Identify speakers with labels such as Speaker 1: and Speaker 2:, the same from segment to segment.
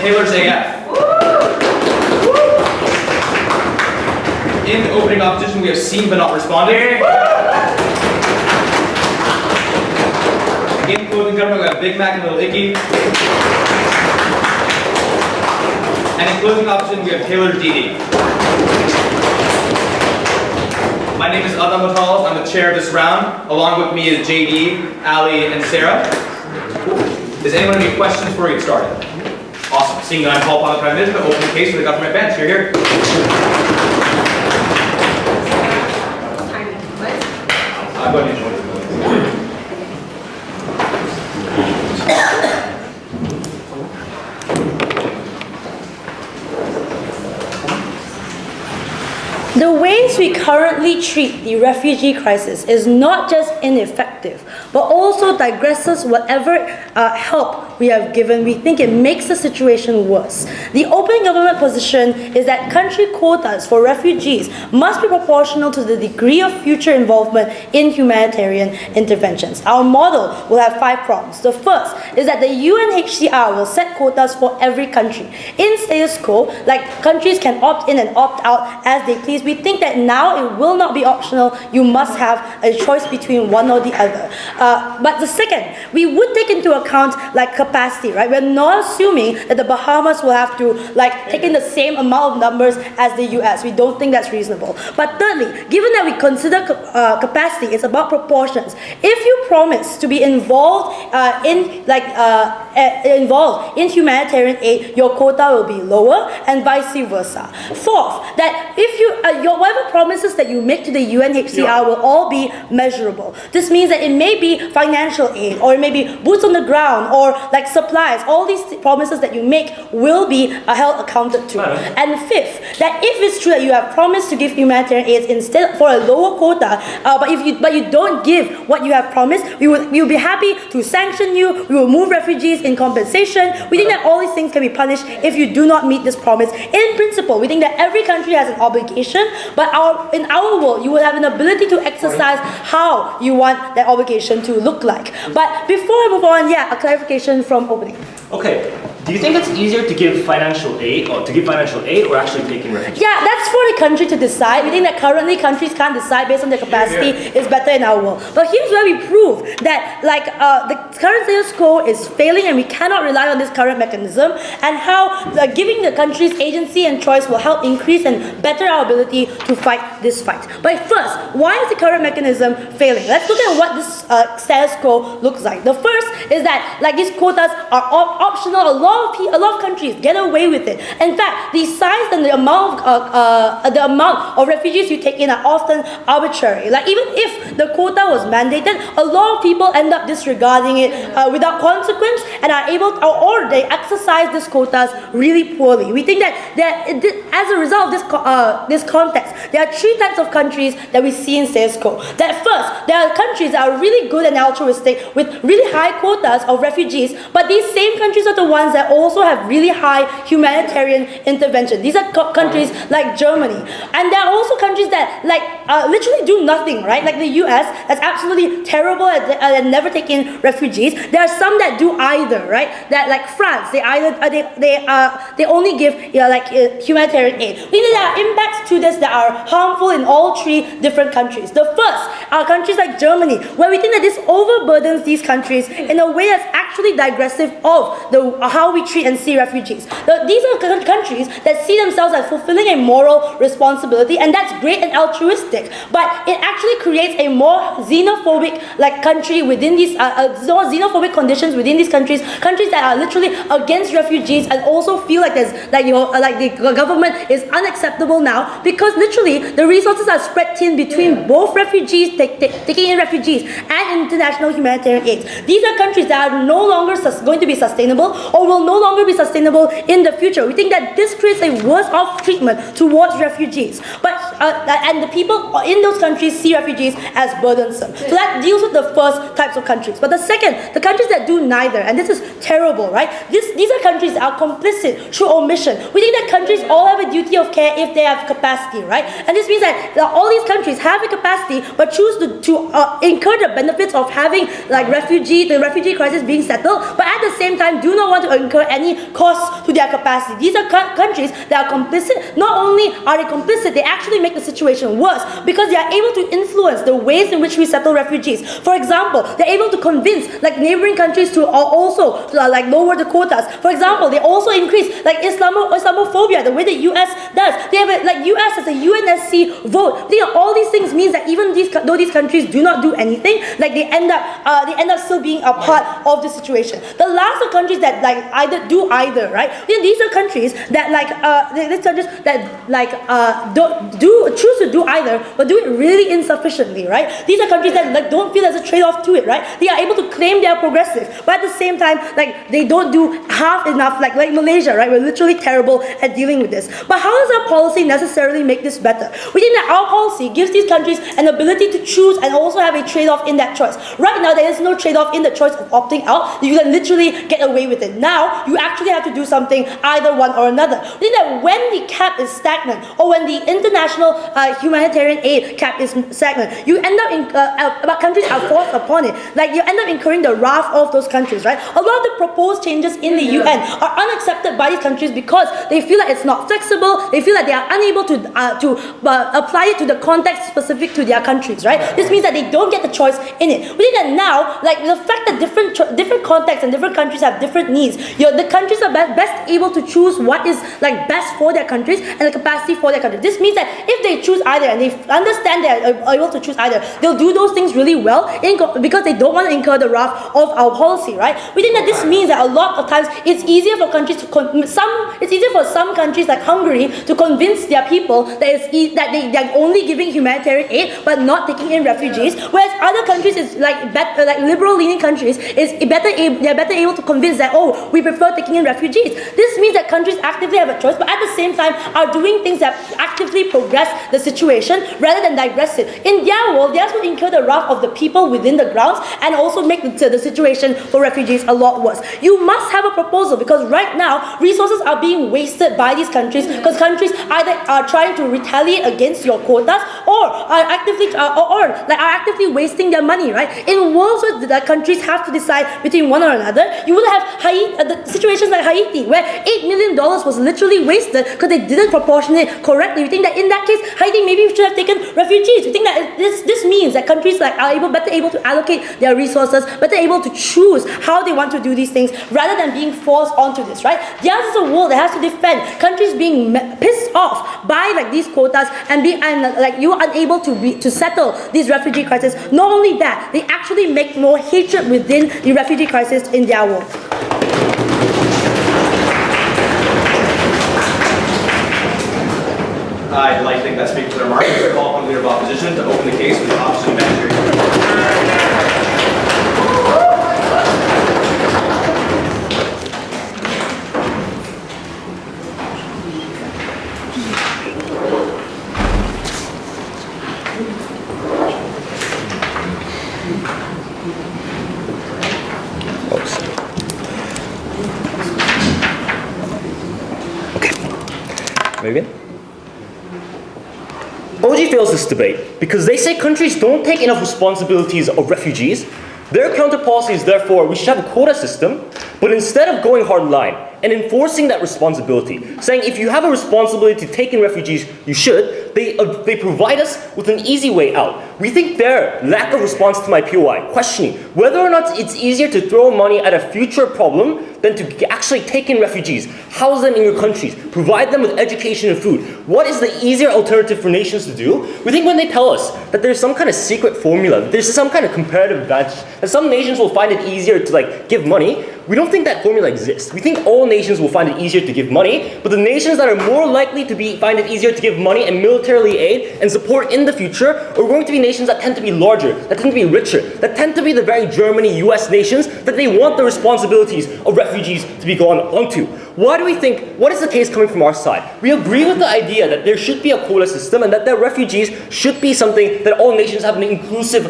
Speaker 1: Taylor's AF. In the opening opposition, we have seen but not responded. In closing government, we have Big Mac and Little Icky. And in closing opposition, we have Taylor's DD. My name is Adam Matals. I'm the chair of this round. Along with me is JD, Ali, and Sarah. Does anyone have any questions before we get started? Awesome. Seeing that I'm called upon the Prime Minister to open the case for the government bench. You're here. Go ahead and join us.
Speaker 2: The ways we currently treat the refugee crisis is not just ineffective, but also digresses whatever help we have given. We think it makes the situation worse. The open government position is that country quotas for refugees must be proportional to the degree of future involvement in humanitarian interventions. Our model will have 5 prongs. The first is that the UNHCR will set quotas for every country. In status quo, like countries can opt in and opt out as they please, we think that now it will not be optional. You must have a choice between one or the other. But the second, we would take into account like capacity, right? We're not assuming that the Bahamas will have to like take in the same amount of numbers as the US. We don't think that's reasonable. But thirdly, given that we consider capacity, it's about proportions. If you promise to be involved involved in humanitarian aid, your quota will be lower, and vice versa. Fourth, that if you whatever promises that you make to the UNHCR will all be measurable. This means that it may be financial aid, or it may be boots on the ground, or like supplies. All these promises that you make will be held accounted to. And fifth, that if it's true that you have promised to give humanitarian aid instead for a lower quota, but you don't give what you have promised, we will be happy to sanction you. We will move refugees in compensation. We think that all these things can be punished if you do not meet this promise. In principle, we think that every country has an obligation, but in our world, you will have an ability to exercise how you want that obligation to look like. But before I move on, a clarification from opening.
Speaker 3: Okay. Do you think it's easier to give financial aid or actually taking refugees?
Speaker 2: Yeah, that's for the country to decide. We think that currently countries can't decide based on their capacity. It's better in our world. But here's where we prove that the current status quo is failing and we cannot rely on this current mechanism, and how giving the countries agency and choice will help increase and better our ability to fight this fight. But first, why is the current mechanism failing? Let's look at what this status quo looks like. The first is that these quotas are optional. A lot of countries get away with it. In fact, the size and the amount of refugees you take in are often arbitrary. Like even if the quota was mandated, a lot of people end up disregarding it without consequence and are able to, or they exercise these quotas really poorly. We think that as a result of this context, there are 3 types of countries that we see in status quo. That first, there are countries that are really good and altruistic with really high quotas of refugees, but these same countries are the ones that also have really high humanitarian intervention. These are countries like Germany. And there are also countries that literally do nothing, right? Like the US, that's absolutely terrible at never taking refugees. There are some that do either, right? That like France, they only give humanitarian aid. We think there are impacts to this that are harmful in all 3 different countries. The first are countries like Germany, where we think that this overburdens these countries in a way that's actually digressive of how we treat and see refugees. These are countries that see themselves as fulfilling a moral responsibility, and that's great and altruistic, but it actually creates a more xenophobic country within these more xenophobic conditions within these countries that are literally against refugees and also feel like there's the government is unacceptable now because literally the resources are spread thin between both refugees taking in refugees and international humanitarian aid. These are countries that are no longer going to be sustainable or will no longer be sustainable in the future. We think that this creates a worse off treatment towards refugees. And the people in those countries see refugees as burdensome. So that deals with the first types of countries. But the second, the countries that do neither, and this is terrible, right? These are countries that are complicit through omission. We think that countries all have a duty of care if they have capacity, right? And this means that all these countries have a capacity but choose to incur the benefits of having the refugee crisis being settled, but at the same time do not want to incur any costs to their capacity. These are countries that are complicit. Not only are they complicit, they actually make the situation worse because they are able to influence the ways in which we settle refugees. For example, they're able to convince like neighboring countries to also like lower the quotas. For example, they also increase like Islamophobia, the way the US does. They have like US has a UNSC vote. All these things means that even though these countries do not do anything, like they end up still being a part of the situation. The last of countries that like either, right? These are countries that these countries that don't choose to do either, but do it really insufficiently, right? These are countries that like don't feel there's a trade-off to it, right? They are able to claim they are progressive, but at the same time, like they don't do half enough, like Malaysia, right? We're literally terrible at dealing with this. But how does our policy necessarily make this better? We think that our policy gives these countries an ability to choose and also have a trade-off in that choice. Right now, there is no trade-off in the choice of opting out. You can literally get away with it. Now, you actually have to do something, either one or another. We think that when the cap is stagnant, or when the international humanitarian aid cap is stagnant, you end up countries are forced upon it. Like you end up incurring the wrath of those countries, right? A lot of the proposed changes in the UN are unaccepted by these countries because they feel like it's not flexible. They feel like they are unable to apply it to the context specific to their countries, right? This means that they don't get the choice in it. We think that now, like the fact that different contexts and different countries have different needs, the countries are best able to choose what is like best for their countries and the capacity for their countries. This means that if they choose either and they understand they are able to choose either, they'll do those things really well because they don't want to incur the wrath of our policy, right? We think that this means that a lot of times it's easier for countries it's easier for some countries like Hungary to convince their people that they're only giving humanitarian aid but not taking in refugees, whereas other countries is like better, like liberal-leaning countries they're better able to convince that we prefer taking in refugees. This means that countries actively have a choice, but at the same time are doing things that actively progress the situation rather than digress it. In their world, they also incur the wrath of the people within the grounds and also make the situation for refugees a lot worse. You must have a proposal because right now resources are being wasted by these countries because countries either are trying to retaliate against your quotas or are actively wasting their money, right? In worlds where the countries have to decide between one or another, you will have situations like Haiti where $8 million was literally wasted because they didn't proportionate correctly. We think that in that case, Haiti maybe should have taken refugees. We think that this means that countries are better able to allocate their resources, better able to choose how they want to do these things rather than being forced onto this, right? Theirs is a world that has to defend countries being pissed off by like these quotas and you are unable to settle these refugee crises. Not only that, they actually make more hatred within the refugee crisis in their world.
Speaker 1: I'd like to thank that speaker for their remarks. I call upon the leader of opposition to open the case for the opposition bench.
Speaker 3: Maybe. OG fails this debate because they say countries don't take enough responsibilities of refugees. Their counter policy is therefore we should have a quota system, but instead of going hard line and enforcing that responsibility, saying if you have a responsibility to take in refugees, you should, they provide us with an easy way out. We think their lack of response to my POI, questioning whether or not it's easier to throw money at a future problem than to actually take in refugees, house them in your countries, provide them with education and food. What is the easier alternative for nations to do? We think when they tell us that there's some kind of secret formula, that there's some kind of comparative advantage, that some nations will find it easier to give money, we don't think that formula exists. We think all nations will find it easier to give money, but the nations that are more likely to find it easier to give money and militarily aid and support in the future are going to be nations that tend to be larger, that tend to be richer, that tend to be the very Germany, US nations that they want the responsibilities of refugees to be gone onto. Why do we think, what is the case coming from our side? We agree with the idea that there should be a quota system and that their refugees should be something that all nations have an inclusive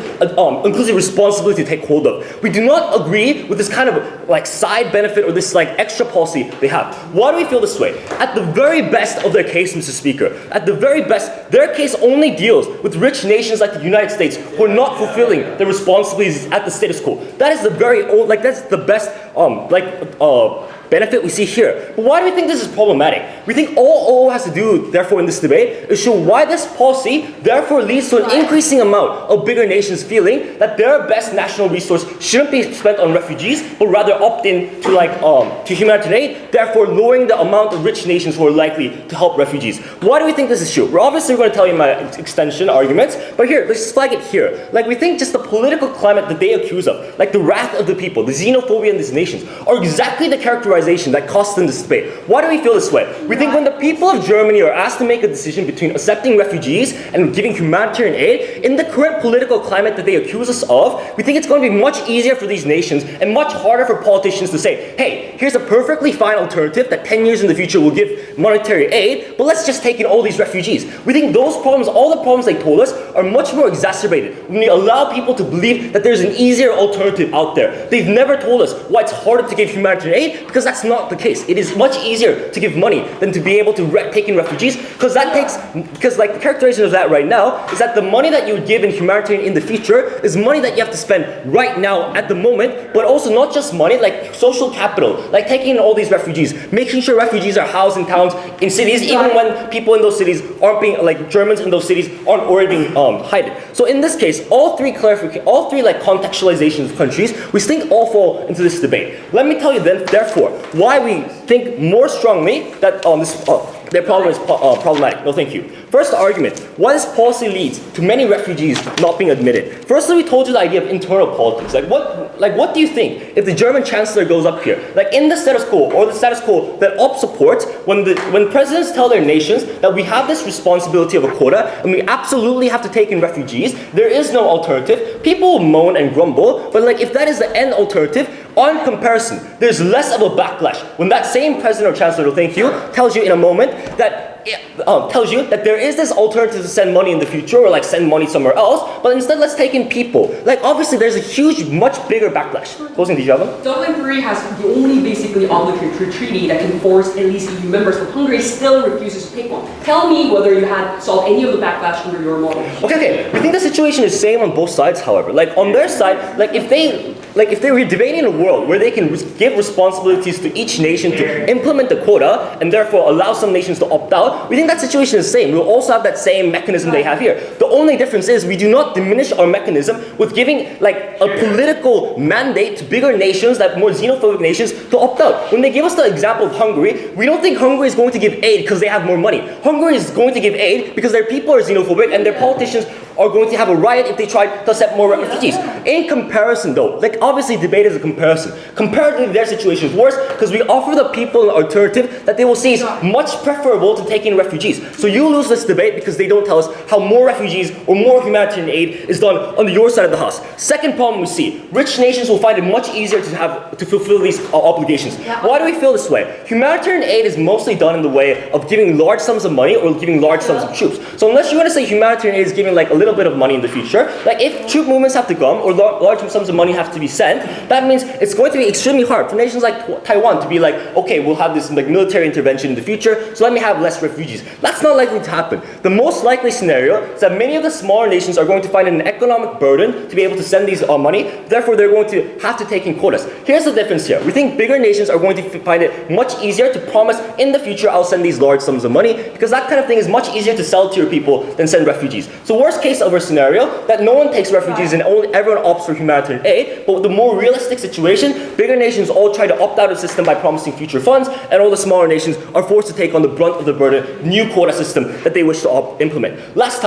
Speaker 3: responsibility to take hold of. We do not agree with this kind of side benefit or this extra policy they have. Why do we feel this way? At the very best of their case, Mr. Speaker, at the very best, their case only deals with rich nations like the United States who are not fulfilling their responsibilities at the status quo. That is the very that's the best benefit we see here. But why do we think this is problematic? We think all OO has to do, therefore, in this debate is show why this policy, therefore, leads to an increasing amount of bigger nations feeling that their best national resource shouldn't be spent on refugees, but rather opt in to to humanitarian aid, therefore lowering the amount of rich nations who are likely to help refugees. Why do we think this is true? We're obviously going to tell you my extension arguments, but here, let's just flag it here. Like, we think just the political climate that they accuse of, like the wrath of the people, the xenophobia in these nations, are exactly the characterization that cost them this debate. Why do we feel this way? We think when the people of Germany are asked to make a decision between accepting refugees and giving humanitarian aid, in the current political climate that they accuse us of, we think it's going to be much easier for these nations and much harder for politicians to say, hey, here's a perfectly fine alternative that 10 years in the future will give monetary aid, but let's just take in all these refugees. We think those problems, all the problems they told us, are much more exacerbated when we allow people to believe that there's an easier alternative out there. They've never told us why it's harder to give humanitarian aid, because that's not the case. It is much easier to give money than to be able to take in refugees, because like the characterization of that right now is that the money that you would give in humanitarian in the future is money that you have to spend right now at the moment, but also not just money, like social capital, like taking in all these refugees, making sure refugees are housed in towns, in cities, even when people in those cities aren't being, like Germans in those cities aren't already being hidden. So in this case, all three like contextualizations of countries, we think all fall into this debate. Let me tell you then, therefore, why we think more strongly that their problem is problematic. No, thank you. First argument, why this policy leads to many refugees not being admitted. Firstly, we told you the idea of internal politics. What do you think if the German Chancellor goes up here? Like in the status quo, or the status quo that OP supports, when presidents tell their nations that we have this responsibility of a quota, and we absolutely have to take in refugees, there is no alternative, people will moan and grumble, but like if that is the end alternative, on comparison, there's less of a backlash when that same president or chancellor, thank you, tells you in a moment that tells you that there is this alternative to send money in the future, or like send money somewhere else, but instead let's take in people. Like obviously there's a huge, much bigger backlash. Closing, did you have one?
Speaker 4: Dublin 3 has the only basically obligatory treaty that can force at least EU members, but Hungary still refuses to take one. Tell me whether you had solved any of the backlash under your model.
Speaker 3: Okay. We think the situation is same on both sides, however. Like on their side, like if they were debating in a world where they can give responsibilities to each nation to implement the quota and therefore allow some nations to opt out, we think that situation is the same. We'll also have that same mechanism they have here. The only difference is we do not diminish our mechanism with giving like a political mandate to bigger nations, that more xenophobic nations, to opt out. When they give us the example of Hungary, we don't think Hungary is going to give aid because they have more money. Hungary is going to give aid because their people are xenophobic and their politicians are going to have a riot if they try to accept more refugees. In comparison though, like obviously debate is a comparison. Comparatively their situation is worse because we offer the people an alternative that they will see is much preferable to taking refugees. So you lose this debate because they don't tell us how more refugees or more humanitarian aid is done on your side of the house. Second problem we see, rich nations will find it much easier to fulfill these obligations. Why do we feel this way? Humanitarian aid is mostly done in the way of giving large sums of money or giving large sums of troops. So unless you want to say humanitarian aid is giving like a little bit of money in the future, like if troop movements have to come or large sums of money have to be sent, that means it's going to be extremely hard for nations like Taiwan to be like, okay, we'll have this like military intervention in the future, so let me have less refugees. That's not likely to happen. The most likely scenario is that many of the smaller nations are going to find an economic burden to be able to send these money, therefore they're going to have to take in quotas. Here's the difference here. We think bigger nations are going to find it much easier to promise in the future I'll send these large sums of money, because that kind of thing is much easier to sell to your people than send refugees. So worst case of a scenario, that no one takes refugees and everyone opts for humanitarian aid, but the more realistic situation, bigger nations all try to opt out of the system by promising future funds, and all the smaller nations are forced to take on the brunt of the burden, new quota system that they wish to implement. Last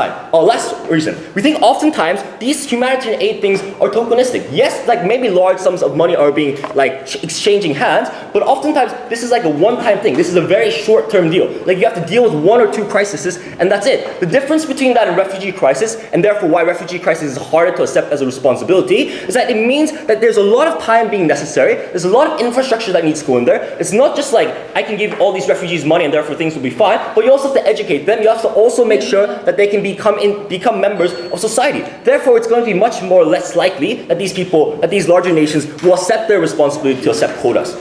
Speaker 3: reason, we think oftentimes these humanitarian aid things are tokenistic. Yes, like maybe large sums of money are being like exchanging hands, but oftentimes this is like a one-time thing. This is a very short-term deal. Like you have to deal with one or two crises, and that's it. The difference between that and refugee crisis, and therefore why refugee crisis is harder to accept as a responsibility, is that it means that there's a lot of time being necessary. There's a lot of infrastructure that needs to go in there. It's not just like I can give all these refugees money and therefore things will be fine, but you also have to educate them. You have to also make sure that they can become members of society. Therefore, it's going to be much more less likely that these larger nations will accept their responsibility to accept quotas.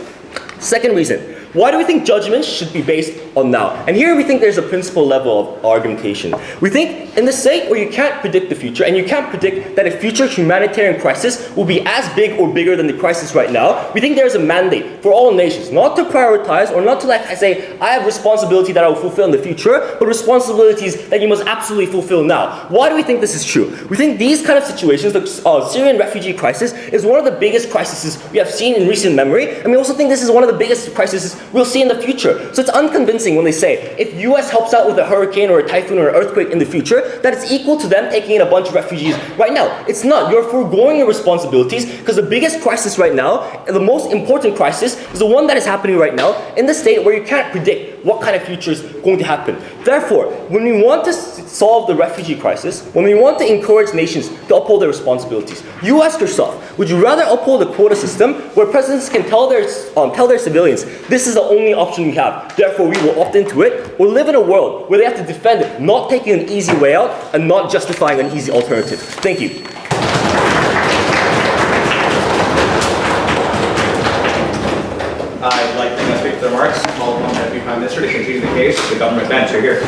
Speaker 3: Second reason, Why do we think judgments should be based on now? And here we think there's a principal level of argumentation. We think in the state where you can't predict the future, and you can't predict that a future humanitarian crisis will be as big or bigger than the crisis right now, we think there's a mandate for all nations not to prioritize or not to like say, I have responsibility that I will fulfill in the future, but responsibilities that you must absolutely fulfill now. Why do we think this is true? We think these kind of situations, the Syrian refugee crisis, is one of the biggest crises we have seen in recent memory, and we also think this is one of the biggest crises we'll see in the future. So it's unconvincing when they say, if US helps out with a hurricane or a typhoon or an earthquake in the future, that it's equal to them taking in a bunch of refugees right now. It's not. You're foregoing your responsibilities, because the biggest crisis right now, and the most important crisis, is the one that is happening right now in the state where you can't predict what kind of future is going to happen. Therefore, when we want to solve the refugee crisis, when we want to encourage nations to uphold their responsibilities, you ask yourself, would you rather uphold a quota system where presidents can tell their civilians, this is the only option we have, therefore we will opt into it, or live in a world where they have to defend not taking an easy way out and not justifying an easy alternative? Thank you.
Speaker 1: I'd like to speak to the remarks. Call upon the Deputy Prime Minister to continue the case. The government bench are here.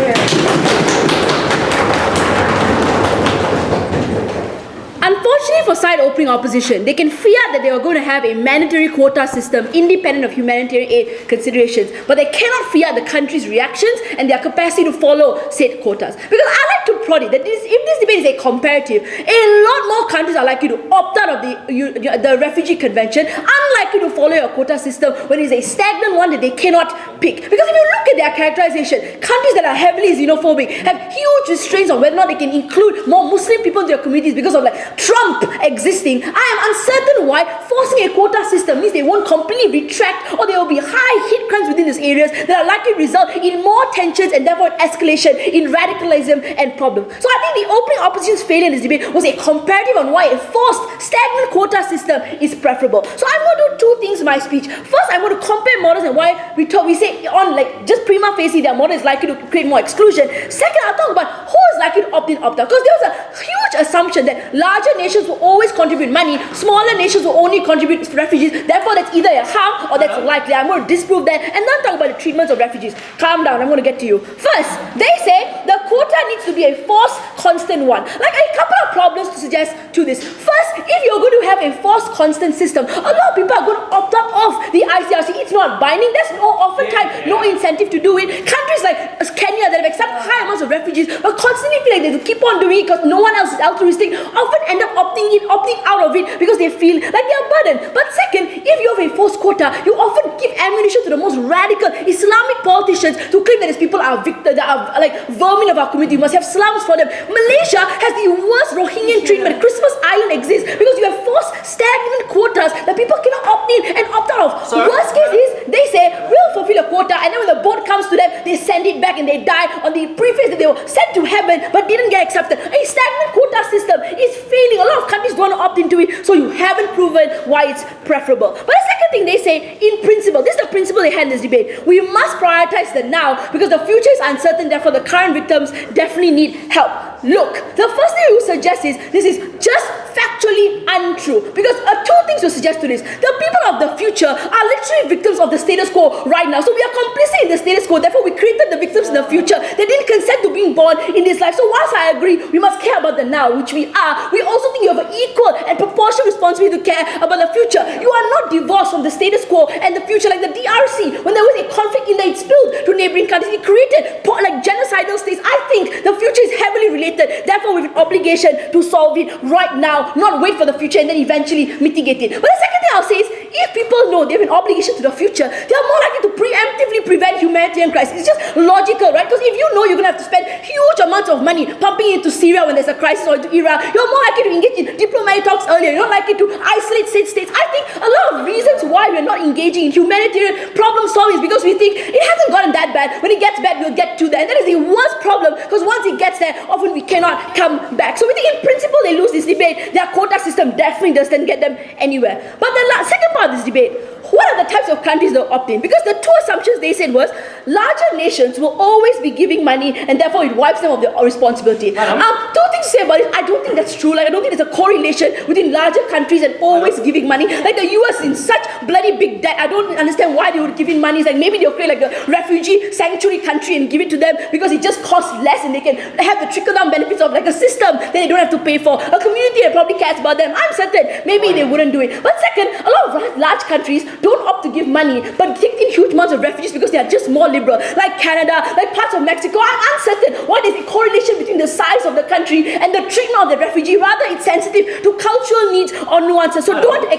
Speaker 2: Unfortunately for side-opening opposition, they can fiat that they are going to have a mandatory quota system independent of humanitarian aid considerations, but they cannot fiat the country's reactions and their capacity to follow said quotas. Because I like to prod it that if this debate is a comparative, a lot more countries are likely to opt out of the refugee convention, unlikely to follow a quota system when it is a stagnant one that they cannot pick. Because if you look at their characterization, countries that are heavily xenophobic have huge restraints on whether or not they can include more Muslim people into their communities because of like Trump existing. I am uncertain why forcing a quota system means they won't completely retract, or there will be high hate crimes within these areas that are likely to result in more tensions and therefore escalation in radicalism and problems. So I think the opening opposition's failure in this debate was a comparative on why a forced stagnant quota system is preferable. So I'm going to do two things in my speech. First, I'm going to compare models and why we say on like just prima facie their model is likely to create more exclusion. Second, I'll talk about who is likely to opt in, opt out, because there was a huge assumption that larger nations will always contribute money, smaller nations will only contribute refugees, therefore that's either a harm or that's likely. I'm going to disprove that and then talk about the treatments of refugees. Calm down, I'm going to get to you. First, they say the quota needs to be a forced, constant one. Like a couple of problems to suggest to this. First, if you're going to have a forced, constant system, a lot of people are going to opt out of the ICRC. It's not binding, there's oftentimes no incentive to do it. Countries like Kenya that have accepted high amounts of refugees but constantly feel like they have to keep on doing it because no one else is altruistic, often end up opting in, opting out of it because they feel like they are burdened. But second, if you have a forced quota, you often give ammunition to the most radical Islamic politicians to claim that these people are victims, that are like vermin of our community. You must have slums for them. Malaysia has the worst Rohingya treatment. Christmas Island exists because you have forced stagnant quotas that people cannot opt in and opt out of. Worst case is they say we'll fulfill a quota, and then when the boat comes to them, they send it back and they die on the preface that they were sent to heaven but didn't get accepted. A stagnant quota system is failing. A lot of countries don't want to opt into it, so you haven't proven why it's preferable. But the second thing they say, in principle, this is the principle they had in this debate, we must prioritize the now because the future is uncertain, therefore the current victims definitely need help. Look, the first thing we will suggest is this is just factually untrue, because two things will suggest to this. The people of the future are literally victims of the status quo right now, so we are complicit in the status quo, therefore we created the victims in the future. They didn't consent to being born in this life. So whilst I agree we must care about the now, which we are, we also think you have an equal and proportional responsibility to care about the future. You are not divorced from the status quo and the future, like the DRC. When there was a conflict in there, it spilled to neighboring countries, it created like genocidal states. I think the future is heavily related, therefore we have an obligation to solve it right now, not wait for the future and then eventually mitigate it. But the second thing I'll say is, if people know they have an obligation to the future, they are more likely to preemptively prevent humanitarian crisis. It's just logical, right? Because if you know you're going to have to spend huge amounts of money pumping into Syria when there's a crisis, or into Iraq, you're more likely to engage in diplomatic talks earlier. You're not likely to isolate states. I think a lot of reasons why we're not engaging in humanitarian problem solving is because we think it hasn't gotten that bad. When it gets bad, we'll get to that. And that is the worst problem, because once it gets there, often we cannot come back. So we think in principle they lose this debate. Their quota system definitely doesn't get them anywhere. But the second part of this debate, who what are the types of countries that opt in? Because the two assumptions they said was larger nations will always be giving money and therefore it wipes them of their responsibility. Two things to say about it. I don't think that's true. Like, I don't think there's a correlation between larger countries and always giving money. Like the US in such bloody big debt. I don't understand why they would give in money. It's like maybe they'll create like a refugee sanctuary country and give it to them because it just costs less and they can have the trickle-down benefits of like a system that they don't have to pay for. A community that probably cares about them. I'm certain maybe they wouldn't do it. But second, a lot of large countries don't opt to give money but take in huge amounts of refugees because they are just more liberal. Like Canada, like parts of Mexico. I'm uncertain why there's a correlation between the size of the country and the treatment of the refugee. Rather, it's sensitive to cultural needs or nuances. So don't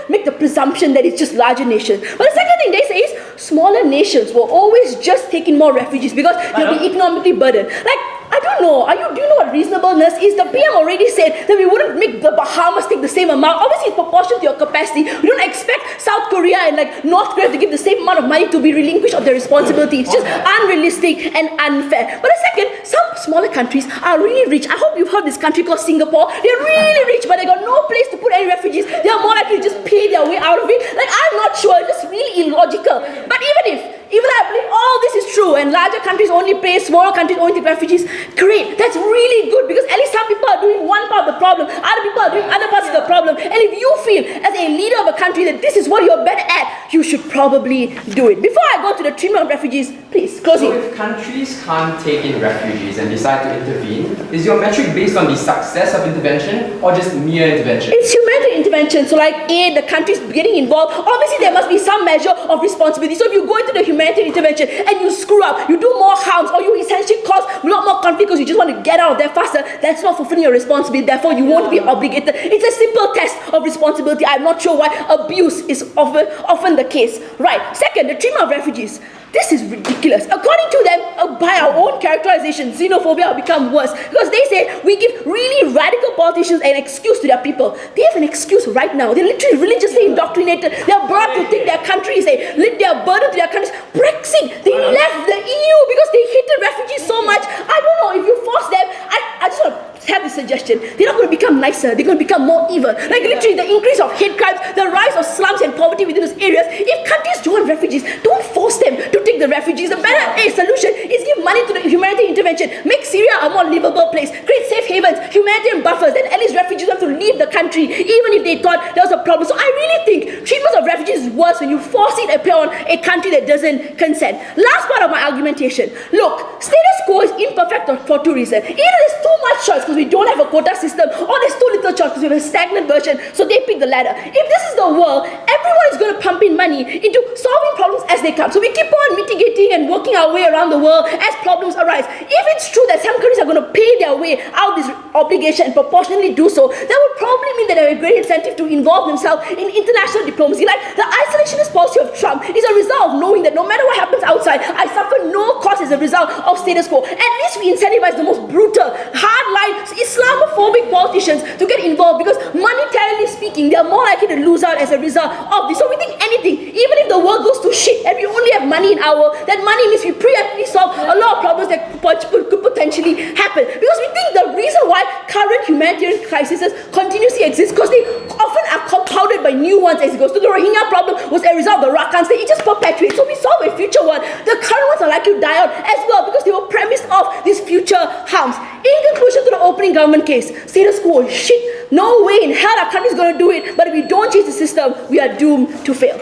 Speaker 2: make the presumption that it's just larger nations. But the second thing they say is smaller nations will always just take in more refugees because they'll be economically burdened. Like, I don't know. Do you know what reasonableness is? The PM already said that we wouldn't make the Bahamas take the same amount. Obviously, it's proportional to your capacity. We don't expect South Korea and like North Korea to give the same amount of money to be relinquished of their responsibility. It's just unrealistic and unfair. But the second, some smaller countries are really rich. I hope you've heard this country called Singapore. They're really rich, but they got no place to put any refugees. They are more likely to just pay their way out of it. Like, I'm not sure. It's just really illogical. But even I believe all this is true and larger countries only pay, smaller countries only take refugees, great, that's really good because at least some people are doing one part of the problem, other people are doing other parts of the problem. And if you feel as a leader of a country that this is what you're better at, you should probably do it. Before I go to the treatment of refugees, please, closing.
Speaker 5: So if countries can't take in refugees and decide to intervene, is your metric based on the success of intervention or just mere intervention?
Speaker 2: It's humanitarian intervention. So like the countries getting involved, obviously there must be some measure of responsibility. So if you go into the humanitarian intervention and you screw up, you do more harms, or you essentially cause a lot more conflict because you just want to get out of there faster, that's not fulfilling your responsibility, therefore you won't be obligated. It's a simple test of responsibility. I'm not sure why abuse is often the case. Right. Second, the treatment of refugees. This is ridiculous. According to them, by our own characterization, xenophobia will become worse. Because they say we give really radical politicians an excuse to their people. They have an excuse right now. They're literally religiously indoctrinated. They're brought to think their country is they are burden to their countries. Brexit, they left the EU because they hated refugees so much. I don't know, if you force them, I just want to have this suggestion. They're not going to become nicer. They're going to become more evil. Like literally the increase of hate crimes, the rise of slums and poverty within those areas. If countries don't want refugees, don't force them to take the refugees. The better solution is give money to the humanitarian intervention. Make Syria a more livable place. Create safe havens, humanitarian buffers. Then at least refugees have to leave the country, even if they thought there was a problem. So I really think treatment of refugees is worse when you force it upon a country that doesn't consent. Last part of my argumentation. Look, status quo is imperfect for two reasons. Either there's too much choice because we don't have a quota system, or there's too little choice because we have a stagnant version, so they pick the latter. If this is the world, everyone is going to pump in money into solving problems as they come. So we keep on mitigating and working our way around the world as problems arise. If it's true that some countries are going to pay their way out of this obligation and proportionally do so, that would probably mean that they have a great incentive to involve themselves in international diplomacy. Like the isolationist policy of Trump is a result of knowing that no matter what happens outside, I suffer no cost as a result of status quo. At least we incentivize the most brutal, hardline, Islamophobic politicians to get involved because monetarily speaking, they are more likely to lose out as a result of this. So we think anything, even if the world goes to shit and we only have money in that money means we preemptively solve a lot of problems that could potentially happen. Because we think the reason why current humanitarian crises continuously exist because they often are compounded by new ones as it goes. So the Rohingya problem was a result of the Rakhine state. It just perpetuates. So we solve a future one. The current ones are likely to die out as well because they were premised off these future harms. In conclusion to the opening government case, status quo is shit. No way in hell our country is going to do it. But if we don't change the system, we are doomed to fail.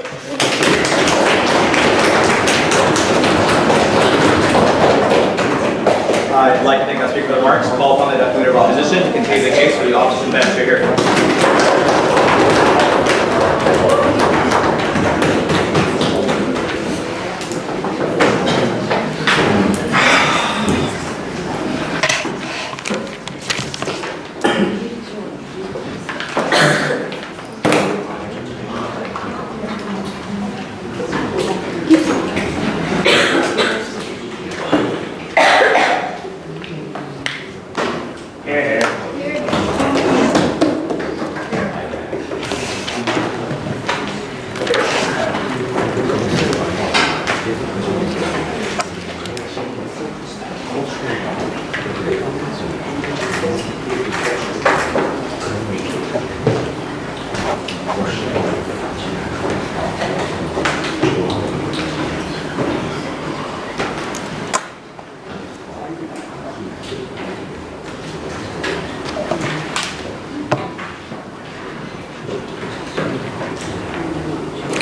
Speaker 1: I'd like to thank our speaker for the remarks. Call upon the deputy leader of opposition to continue the case for the opposition bench here.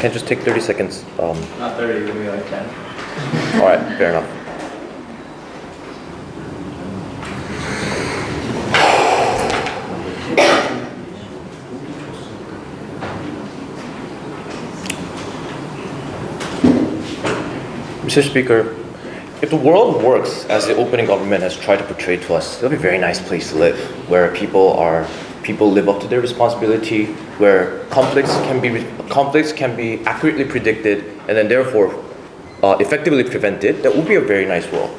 Speaker 3: can just take 30 seconds.
Speaker 1: Not 30, maybe like 10.
Speaker 3: All right, fair enough. Mr. Speaker, if the world works as the opening government has tried to portray to us, it'll be a very nice place to live, where people live up to their responsibility, where conflicts can be accurately predicted and then therefore effectively prevented. That would be a very nice world.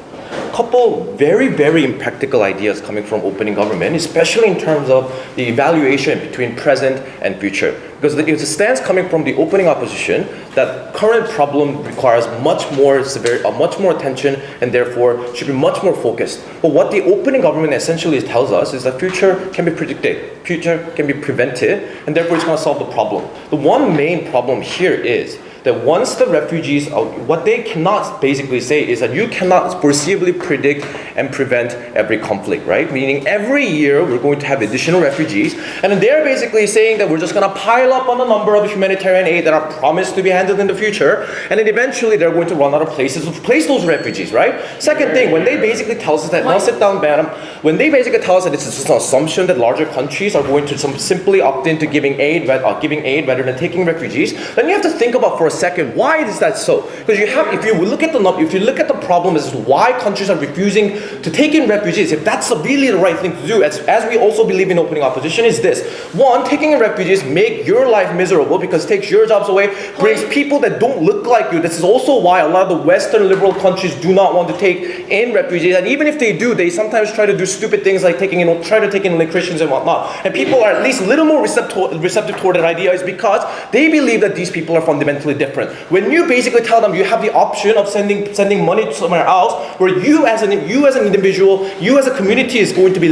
Speaker 3: Couple very, very impractical ideas coming from opening government, especially in terms of the evaluation between present and future. Because it's a stance coming from the opening opposition that current problem requires much more attention and therefore should be much more focused. But what the opening government essentially tells us is that future can be predicted, future can be prevented, and therefore it's going to solve the problem. The one main problem here is that once the refugees, what they cannot basically say is that you cannot foreseeably predict and prevent every conflict, right? Meaning every year we're going to have additional refugees, and then they're basically saying that we're just going to pile up on the number of humanitarian aid that are promised to be handled in the future, and then eventually they're going to run out of places to place those refugees, right? Second thing, when they basically tell us that, now sit down, madam, when they basically tell us that it's just an assumption that larger countries are going to simply opt into giving aid rather than taking refugees, then you have to think about for a second, why is that so? Because if you look at the problem as why countries are refusing to take in refugees, if that's really the right thing to do, as we also believe in opening opposition, is this. One, taking in refugees make your life miserable because it takes your jobs away, brings people that don't look like you. This is also why a lot of the Western liberal countries do not want to take in refugees, and even if they do, they sometimes try to do stupid things like try to take in like Christians and whatnot. And people are at least a little more receptive toward that idea is because they believe that these people are fundamentally different. When you basically tell them you have the option of sending money to somewhere else, where you as an individual, you as a community is going to be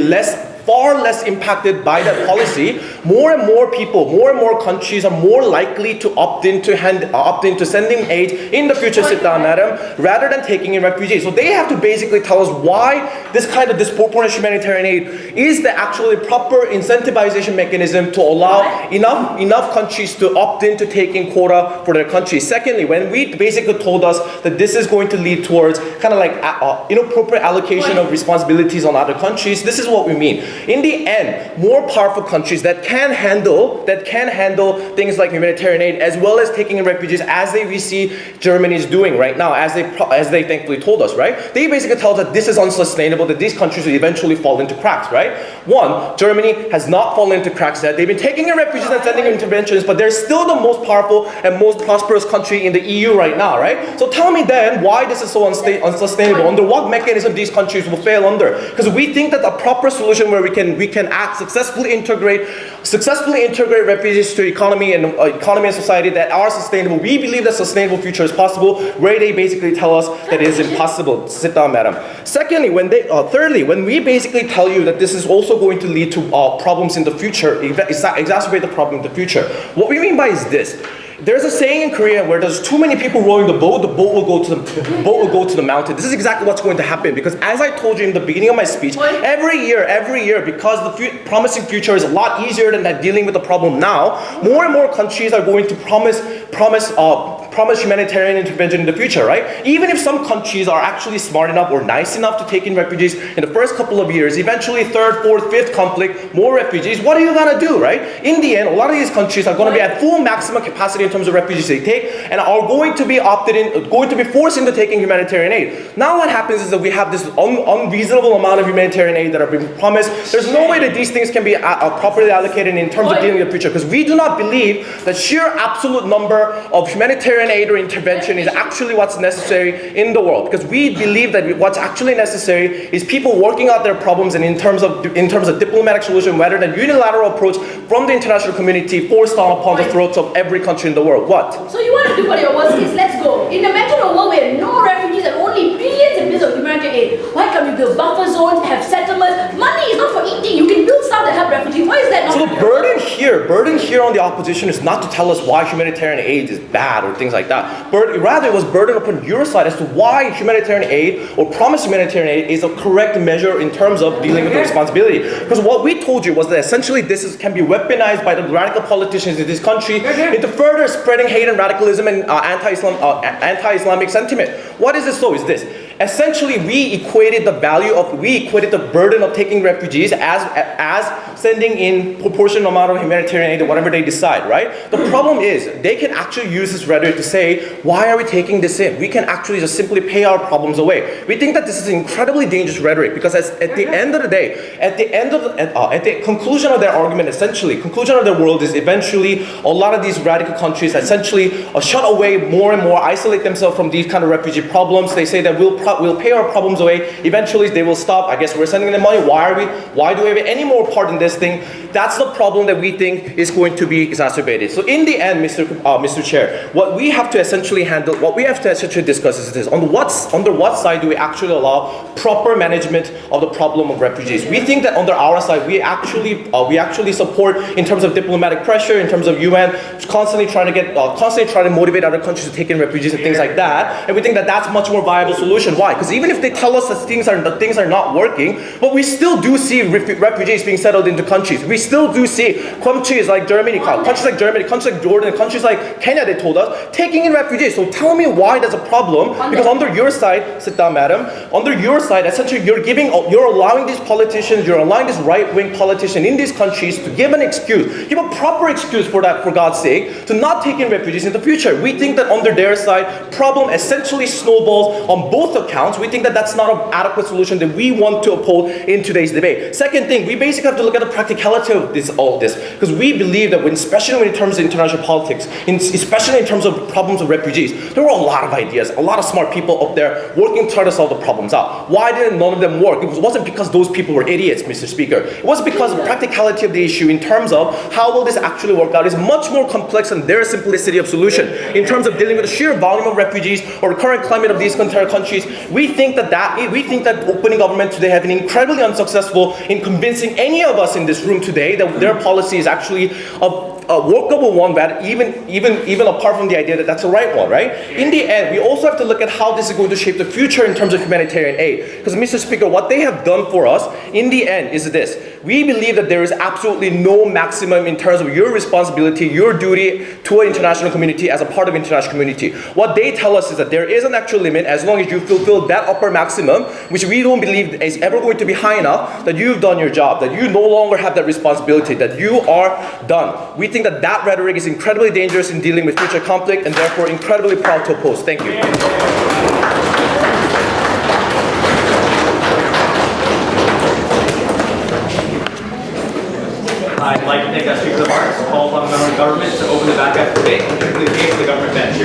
Speaker 3: far less impacted by that policy, more and more people, more and more countries are more likely to opt into sending aid in the future, sit down, madam, rather than taking in refugees. So they have to basically tell us why this kind of disproportionate humanitarian aid is the actually proper incentivization mechanism to allow enough countries to opt into taking quota for their countries. Secondly, when we basically told us that this is going to lead towards kind of like inappropriate allocation of responsibilities on other countries, this is what we mean. In the end, more powerful countries that can handle things like humanitarian aid as well as taking in refugees, as we see Germany is doing right now, as they thankfully told us, right? They basically tell us that this is unsustainable, that these countries will eventually fall into cracks, right? One, Germany has not fallen into cracks yet. They've been taking in refugees and sending interventions, but they're still the most powerful and most prosperous country in the EU right now, right? So tell me then why this is so unsustainable. Under what mechanism these countries will fail under? Because we think that a proper solution where we can successfully integrate refugees to economy and society that are sustainable. We believe that sustainable future is possible, where they basically tell us that it is impossible. Sit down, madam. Secondly, thirdly, when we basically tell you that this is also going to lead to problems in the future, exacerbate the problem in the future, what we mean by is this. There's a saying in Korea where there's too many people rowing the boat will go to the mountain. This is exactly what's going to happen, because as I told you in the beginning of my speech, every year, because the promising future is a lot easier than dealing with the problem now, more and more countries are going to promise humanitarian intervention in the future, right? Even if some countries are actually smart enough or nice enough to take in refugees in the first couple of years, eventually third, fourth, fifth conflict, more refugees, what are you gonna do, right? In the end, a lot of these countries are gonna be at full maximum capacity in terms of refugees they take, and are going to be forced into taking humanitarian aid. Now what happens is that we have this unreasonable amount of humanitarian aid that are being promised. There's no way that these things can be properly allocated in terms of dealing with the future, because we do not believe that sheer absolute number of humanitarian aid or intervention is actually what's necessary in the world, because we believe that what's actually necessary is people working out their problems, and in terms of diplomatic solution rather than unilateral approach from the international community forced upon the throats of every country in the world. What?
Speaker 6: So you want to do what your worst case? Let's go. In the mental world where no refugees and only billions and billions of humanitarian aid,
Speaker 2: Why can't we build buffer zones, have settlements? Money is not for eating. You can build stuff that help refugees. Why is that not?
Speaker 3: So the burden here on the opposition is not to tell us why humanitarian aid is bad or things like that. Rather, it was burden upon your side as to why humanitarian aid or promised humanitarian aid is a correct measure in terms of dealing with the responsibility. Because what we told you was that essentially can be weaponized by the radical politicians in this country into further spreading hate and radicalism and anti-Islamic sentiment. What is this though? Is this essentially we equated the burden of taking refugees as sending in proportional amount of humanitarian aid or whatever they decide, right? The problem is they can actually use this rhetoric to say, why are we taking this in? We can actually just simply pay our problems away. We think that this is incredibly dangerous rhetoric because at the end of the day, at the conclusion of their argument, essentially, conclusion of their world is eventually a lot of these radical countries essentially shut away more and more, isolate themselves from these kind of refugee problems. They say that we'll pay our problems away. Eventually they will stop. I guess we're sending them money. Why do we have any more part in this thing? That's the problem that we think is going to be exacerbated. So in the end, Mr. Chair, what we have to essentially discuss is this: under what side do we actually allow proper management of the problem of refugees? We think that under our side, we actually support in terms of diplomatic pressure, in terms of UN constantly trying to motivate other countries to take in refugees and things like that. And we think that that's much more viable solution. Why? Because even if they tell us that things are not working, but we still do see refugees being settled into countries. We still do see countries like Germany, countries like Jordan, countries like Kenya, they told us, taking in refugees. So tell me why there's a problem. Because under your side, sit down, madam, under your side, essentially you're allowing these politicians, you're allowing this right-wing politician in these countries to give a proper excuse for that, for God's sake, to not take in refugees in the future. We think that under their side, problem essentially snowballs on both accounts. We think that that's not an adequate solution that we want to uphold in today's debate. Second thing, we basically have to look at the practicality of all of this, because we believe that especially when it comes to international politics, especially in terms of problems of refugees, there were a lot of ideas, a lot of smart people up there working to try to solve the problems out. Why didn't none of them work? It wasn't because those people were idiots, Mr. Speaker. It was because of the practicality of the issue in terms of how will this actually work out is much more complex than their simplicity of solution. In terms of dealing with the sheer volume of refugees or the current climate of these entire countries, we think that opening government today have been incredibly unsuccessful in convincing any of us in this room today that their policy is actually a workable one, that even apart from the idea that that's the right one, right? In the end, we also have to look at how this is going to shape the future in terms of humanitarian aid. Because Mr. Speaker, what they have done for us in the end is this: we believe that there is absolutely no maximum in terms of your responsibility, your duty to an international community as a part of international community. What they tell us is that there is an actual limit as long as you fulfill that upper maximum, which we don't believe is ever going to be high enough, that you've done your job, that you no longer have that responsibility, that you are done. We think that rhetoric is incredibly dangerous in dealing with future conflict and therefore incredibly proud to oppose. Thank you.
Speaker 1: I'd like to thank our speakers of arts, call upon the member of government to open the back up debate, particularly the case of the government bench.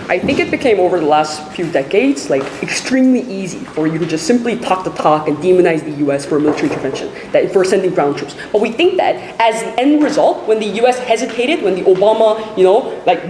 Speaker 4: I think it became, over the last few decades, extremely easy for you to just simply talk the talk and demonize the US for military intervention, for sending ground troops. But we think that as the end result, when the US hesitated, when the Obama,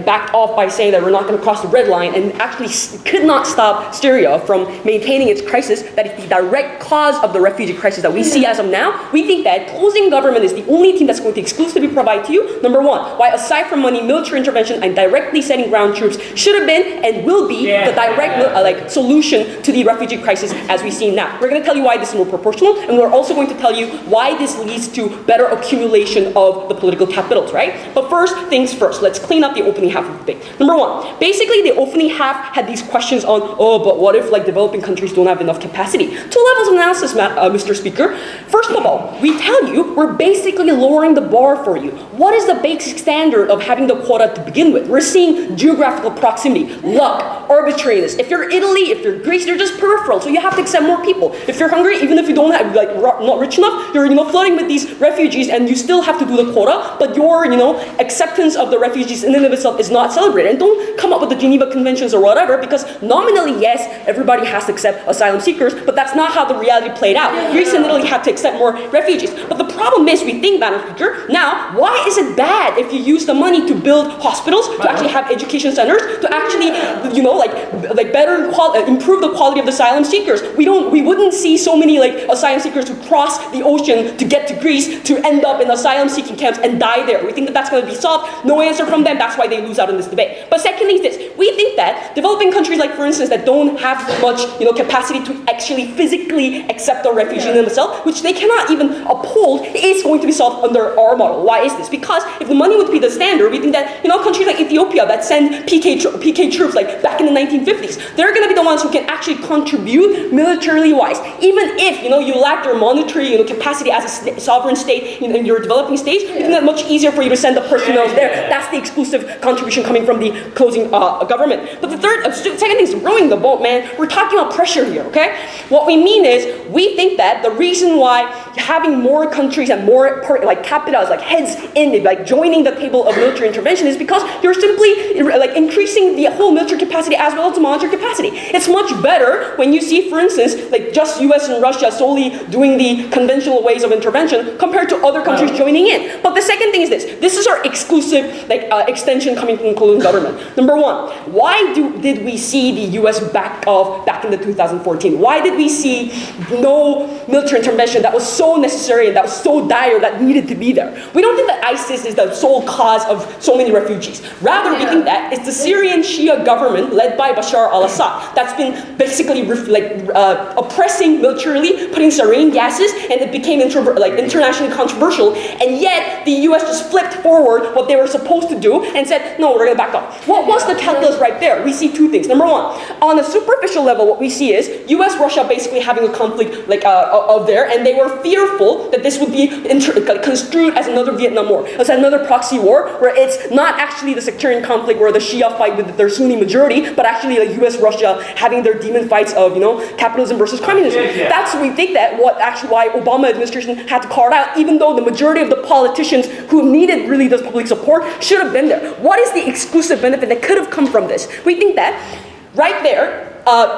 Speaker 4: backed off by saying that we're not going to cross the red line and actually could not stop Syria from maintaining its crisis, that is the direct cause of the refugee crisis that we see as of now, we think that closing government is the only thing that's going to exclusively provide to you, number one, why aside from money, military intervention and directly sending ground troops should have been and will be the direct solution to the refugee crisis as we see now. We're going to tell you why this is more proportional, and we're also going to tell you why this leads to better accumulation of the political capitals, right? But first things first, let's clean up the opening half of the debate. Number one, basically the opening half had these questions on, but what if developing countries don't have enough capacity? Two levels of analysis, Mr. Speaker. First of all, we tell you we're basically lowering the bar for you. What is the basic standard of having the quota to begin with? We're seeing geographical proximity, luck, arbitrariness. If you're Italy, if you're Greece, you're just peripheral, so you have to accept more people. If you're Hungary, even if you don't have, not rich enough, you're, flooding with these refugees and you still have to do the quota, but your, acceptance of the refugees in and of itself is not celebrated. And don't come up with the Geneva Conventions or whatever, because nominally, yes, everybody has to accept asylum seekers, but that's not how the reality played out. Greece and Italy have to accept more refugees. But the problem is, we think, Madam Speaker, now, why is it bad if you use the money to build hospitals, to actually have education centers, to actually actually, improve the quality of the asylum seekers. We wouldn't see so many asylum seekers who cross the ocean to get to Greece to end up in asylum seeking camps and die there. We think that that's going to be solved. No answer from them. That's why they lose out in this debate. But secondly is this. We think that developing countries like, for instance, that don't have much capacity to actually physically accept a refugee themselves, which they cannot even uphold, is going to be solved under our model. Why is this? Because if the money would be the standard, we think that countries like Ethiopia that send PK troops back in the 1950s, they're going to be the ones who can actually contribute militarily wise. Even if you lack their monetary capacity as a sovereign state in your developing stage, we think that much easier for you to send the personnel there. That's the exclusive contribution coming from the closing government. But the second thing is rowing the boat, man. We're talking about pressure here, okay? What we mean is, we think that the reason why having more countries and more capitals, heads in, joining the table of military intervention is because you're simply increasing the whole military capacity as well as the monetary capacity. It's much better when you see, for instance, just US and Russia solely doing the conventional ways of intervention compared to other countries joining in. But the second thing is this. This is our exclusive extension coming from the closing government. Number one, why did we see the US back in the 2014? Why did we see no military intervention that was so necessary and that was so dire that needed to be there? We don't think that ISIS is the sole cause of so many refugees. Rather, we think that it's the Syrian Shia government led by Bashar al-Assad that's been basically oppressing militarily, putting sarin gases, and it became internationally controversial. And yet, the US just flipped forward what they were supposed to do and said, no, we're going to back up. What was the calculus right there? We see two things. Number one, on a superficial level, what we see is US-Russia basically having a conflict of there, and they were fearful that this would be construed as another Vietnam War, as another proxy war, where it's not actually the sectarian conflict where the Shia fight with their Sunni majority, but actually US-Russia having their demon fights of capitalism versus communism. That's we think that why Obama administration had to call it out, even though the majority of the politicians who needed really this public support should have been there. What is the exclusive benefit that could have come from this? We think that right there,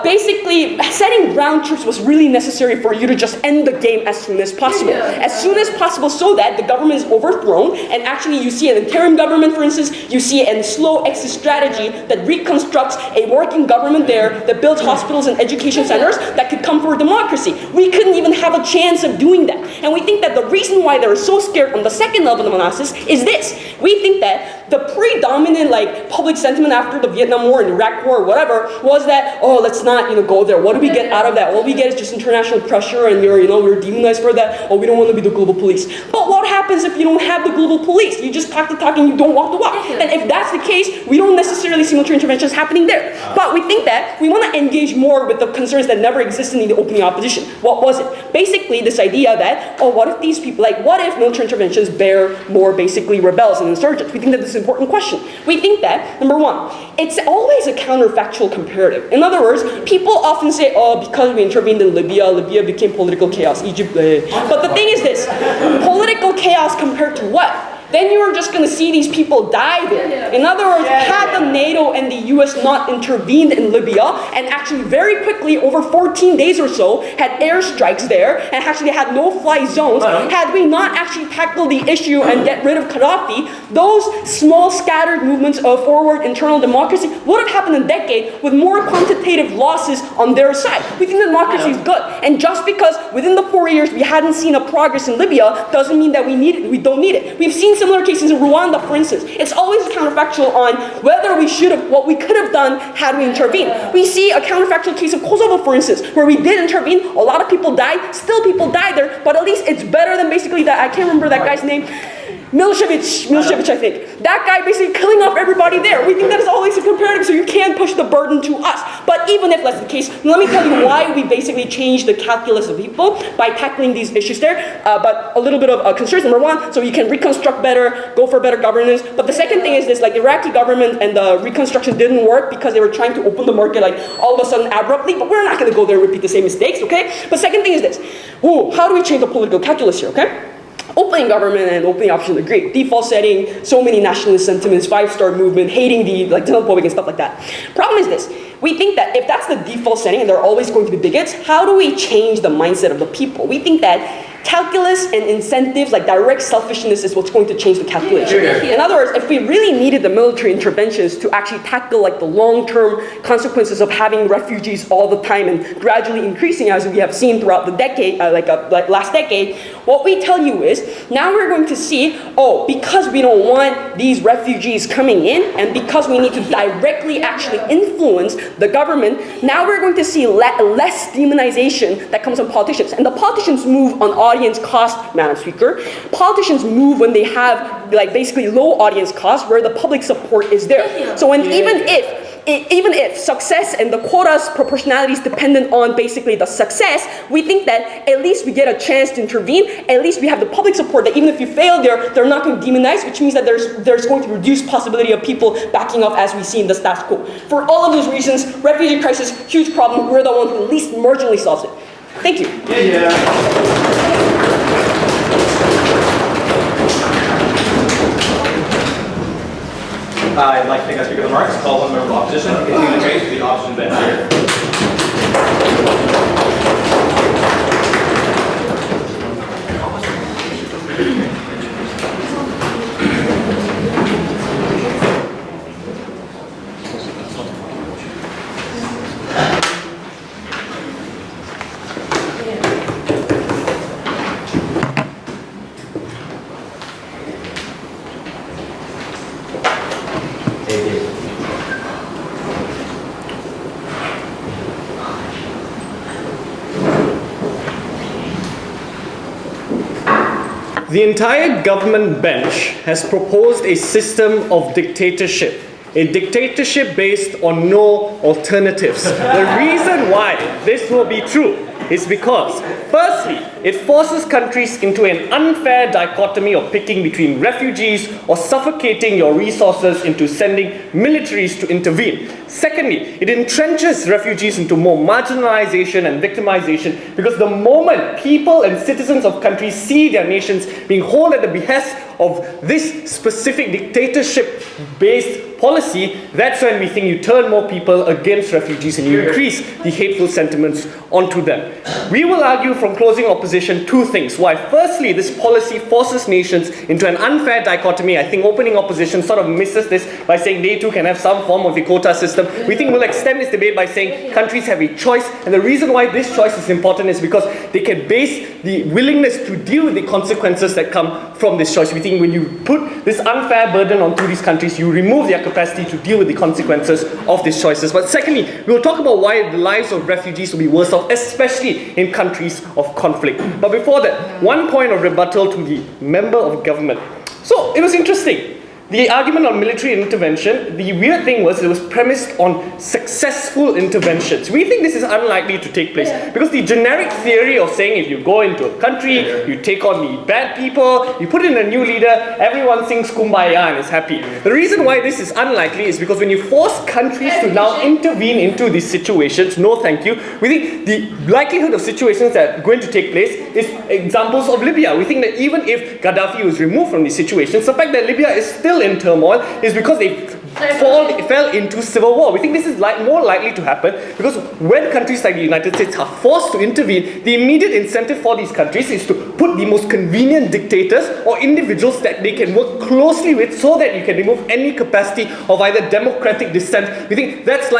Speaker 4: basically setting ground troops was really necessary for you to just end the game as soon as possible. As soon as possible, so that the government is overthrown, and actually you see an interim government, for instance, you see a slow exit strategy that reconstructs a working government there, that builds hospitals and education centers that could come for democracy. We couldn't even have a chance of doing that. And we think that the reason why they were so scared on the second level of analysis is this. We think that the predominant public sentiment after the Vietnam War and Iraq War or whatever was that, let's not go there. What do we get out of that? All we get is just international pressure, and we're demonized for that. We don't want to be the global police. But what happens if you don't have the global police? You just talk the talk and you don't walk the walk. And if that's the case, we don't necessarily see military interventions happening there. But we think that we want to engage more with the concerns that never existed in the opening opposition. What was it? Basically, this idea that, what if these people, what if military interventions bear more basically rebels and insurgents? We think that this is an important question. We think that, number one, it's always a counterfactual comparative. In other words, people often say, because we intervened in Libya became political chaos, Egypt. But the thing is this, political chaos compared to what? Then you are just going to see these people die there. In other words, had the NATO and the US not intervened in Libya, and actually very quickly, over 14 days or so, had airstrikes there, and actually had no-fly zones, had we not actually tackled the issue and get rid of Gaddafi, those small scattered movements of forward internal democracy would have happened in a decade with more quantitative losses on their side. We think democracy is good. And just because within the 4 years we hadn't seen a progress in Libya doesn't mean that we don't need it. We've seen similar cases in Rwanda, for instance. It's always counterfactual on whether what we could have done had we intervened. We see a counterfactual case of Kosovo, for instance, where we did intervene, a lot of people died, still people died there, but at least it's better than basically that, I can't remember that guy's name, Milosevic, I think. That guy basically killing off everybody there. We think that is always a comparative, so you can't push the burden to us. But even if that's the case, let me tell you why we basically changed the calculus of people by tackling these issues there. But a little bit of concerns. Number one, so you can reconstruct better, go for better governance. But the second thing is this, the Iraqi government and the reconstruction didn't work because they were trying to open the market all of a sudden abruptly, but we're not going to go there and repeat the same mistakes, okay? But second thing is this, how do we change the political calculus here, okay? Opening government and opening option agree. Default setting, so many nationalist sentiments, 5-star movement, hating the xenophobic and stuff like that. Problem is this. We think that if that's the default setting and they're always going to be bigots, how do we change the mindset of the people? We think that calculus and incentives like direct selfishness is what's going to change the calculation. In other words, if we really needed the military interventions to actually tackle like the long-term consequences of having refugees all the time and gradually increasing as we have seen throughout the decade, like last decade, what we tell you is now we're going to see, oh, because we don't want these refugees coming in and because we need to directly actually influence the government, now we're going to see less demonization that comes from politicians. And the politicians move on audience cost, Madam Speaker. Politicians move when they have like basically low audience cost where the public support is there. So when even if success and the quotas proportionality is dependent on basically the success, we think that at least we get a chance to intervene, at least we have the public support that even if you fail there, they're not going to demonize, which means that there's going to reduce possibility of people backing off as we see in the status quo. For all of those reasons, refugee crisis, huge problem, we're the one who at least marginally solves it. Thank you.
Speaker 1: I'd like to take our speaker remarks, call one member of opposition, and continue the debate to the opposition bench here.
Speaker 6: The entire government bench has proposed a system of dictatorship. A dictatorship based on no alternatives. The reason why this will be true is because, firstly, it forces countries into an unfair dichotomy of picking between refugees or suffocating your resources into sending militaries to intervene. Secondly, it entrenches refugees into more marginalization and victimization because the moment people and citizens of countries see their nations being held at the behest of this specific dictatorship-based policy, that's when we think you turn more people against refugees and you increase the hateful sentiments onto them. We will argue from closing opposition two things. Why? Firstly, this policy forces nations into an unfair dichotomy. I think opening opposition sort of misses this by saying they too can have some form of a quota system. We think we'll extend this debate by saying countries have a choice, and the reason why this choice is important is because they can base the willingness to deal with the consequences that come from this choice. We think when you put this unfair burden onto these countries, you remove their capacity to deal with the consequences of these choices. But secondly, we will talk about why the lives of refugees will be worse off, especially in countries of conflict. But before that, one point of rebuttal to the member of government. So it was interesting. The argument on military intervention, the weird thing was it was premised on successful interventions. We think this is unlikely to take place because the generic theory of saying if you go into a country, you take on the bad people, you put in a new leader, everyone sings Kumbaya and is happy. The reason why this is unlikely is because when you force countries to now intervene into these situations, no thank you, we think the likelihood of situations that are going to take place is examples of Libya. We think that even if Gaddafi was removed from these situations, the fact that Libya is still in turmoil is because they fell into civil war. We think this is more likely to happen because when countries like the United States are forced to intervene, the immediate incentive for these countries is to put the most convenient dictators or individuals that they can work closely with so that you can remove any capacity of either democratic dissent. We think that's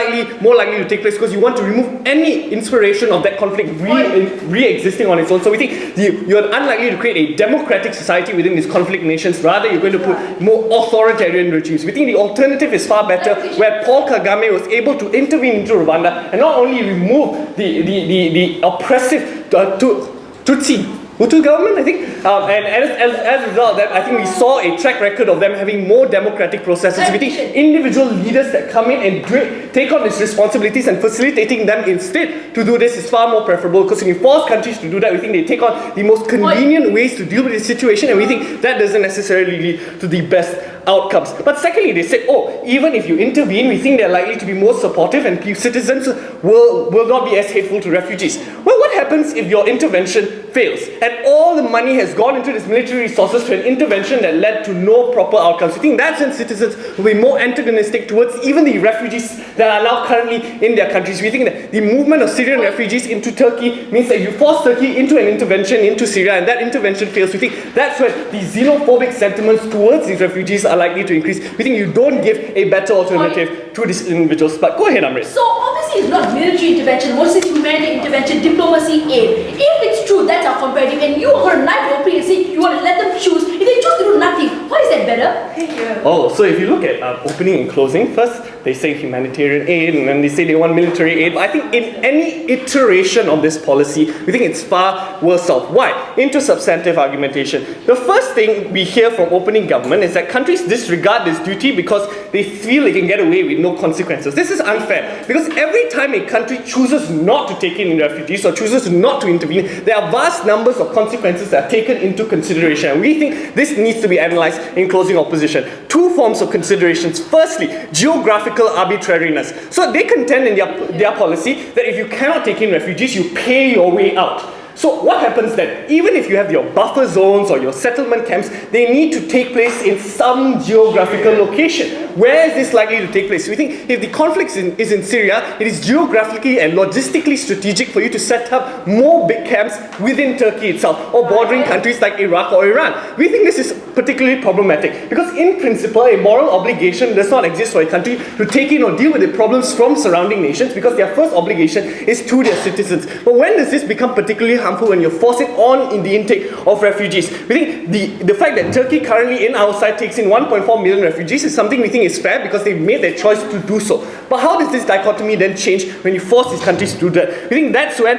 Speaker 6: more likely to take place because you want to remove any inspiration of that conflict re-existing on its own. So we think you're unlikely to create a democratic society within these conflict nations. Rather, you're going to put more authoritarian regimes. We think the alternative is far better, where Paul Kagame was able to intervene into Rwanda and not only remove the oppressive Tutsi Hutu government, I think, and as a result of that, I think we saw a track record of them having more democratic processes. We think individual leaders that come in and take on these responsibilities and facilitating them instead to do this is far more preferable, because when you force countries to do that, we think they take on the most convenient ways to deal with the situation, and we think that doesn't necessarily lead to the best outcomes. But secondly, they said, oh, even if you intervene, we think they're likely to be more supportive and citizens will not be as hateful to refugees. Well, what happens if your intervention fails and all the money has gone into this military resources to an intervention that led to no proper outcomes? We think that's when citizens will be more antagonistic towards even the refugees that are now currently in their countries. We think that the movement of Syrian refugees into Turkey means that you force Turkey into an intervention into Syria, and that intervention fails. We think that's when the xenophobic sentiments towards these refugees are likely to increase. We think you don't give a better alternative to these individuals. But go ahead, Amrit.
Speaker 2: So obviously it's not military intervention, what is it, humanitarian intervention, diplomacy, aid. If it's true, that's our comparative, and you are a knife opening and say you want to let them choose. If they choose to do nothing, why is that better?
Speaker 6: Oh, so if you look at opening and closing, first they say humanitarian aid, and then they say they want military aid. But I think in any iteration of this policy, we think it's far worse off. Why? Into substantive argumentation. The first thing we hear from opening government is that countries disregard this duty because they feel they can get away with no consequences. This is unfair because every time a country chooses not to take in refugees or chooses not to intervene, there are vast numbers of consequences that are taken into consideration. And we think this needs to be analysed in closing opposition. Two forms of considerations. Firstly, geographical arbitrariness. So they contend in their policy that if you cannot take in refugees, you pay your way out. So what happens then? Even if you have your buffer zones or your settlement camps, they need to take place in some geographical location. Where is this likely to take place? We think if the conflict is in Syria, it is geographically and logistically strategic for you to set up more big camps within Turkey itself or bordering countries like Iraq or Iran. We think this is particularly problematic because in principle, a moral obligation does not exist for a country to take in or deal with the problems from surrounding nations because their first obligation is to their citizens. But when does this become particularly harmful? When you force it on in the intake of refugees? We think the fact that Turkey currently in our side takes in 1.4 million refugees is something we think is fair because they've made their choice to do so. But how does this dichotomy then change when you force these countries to do that? We think that's when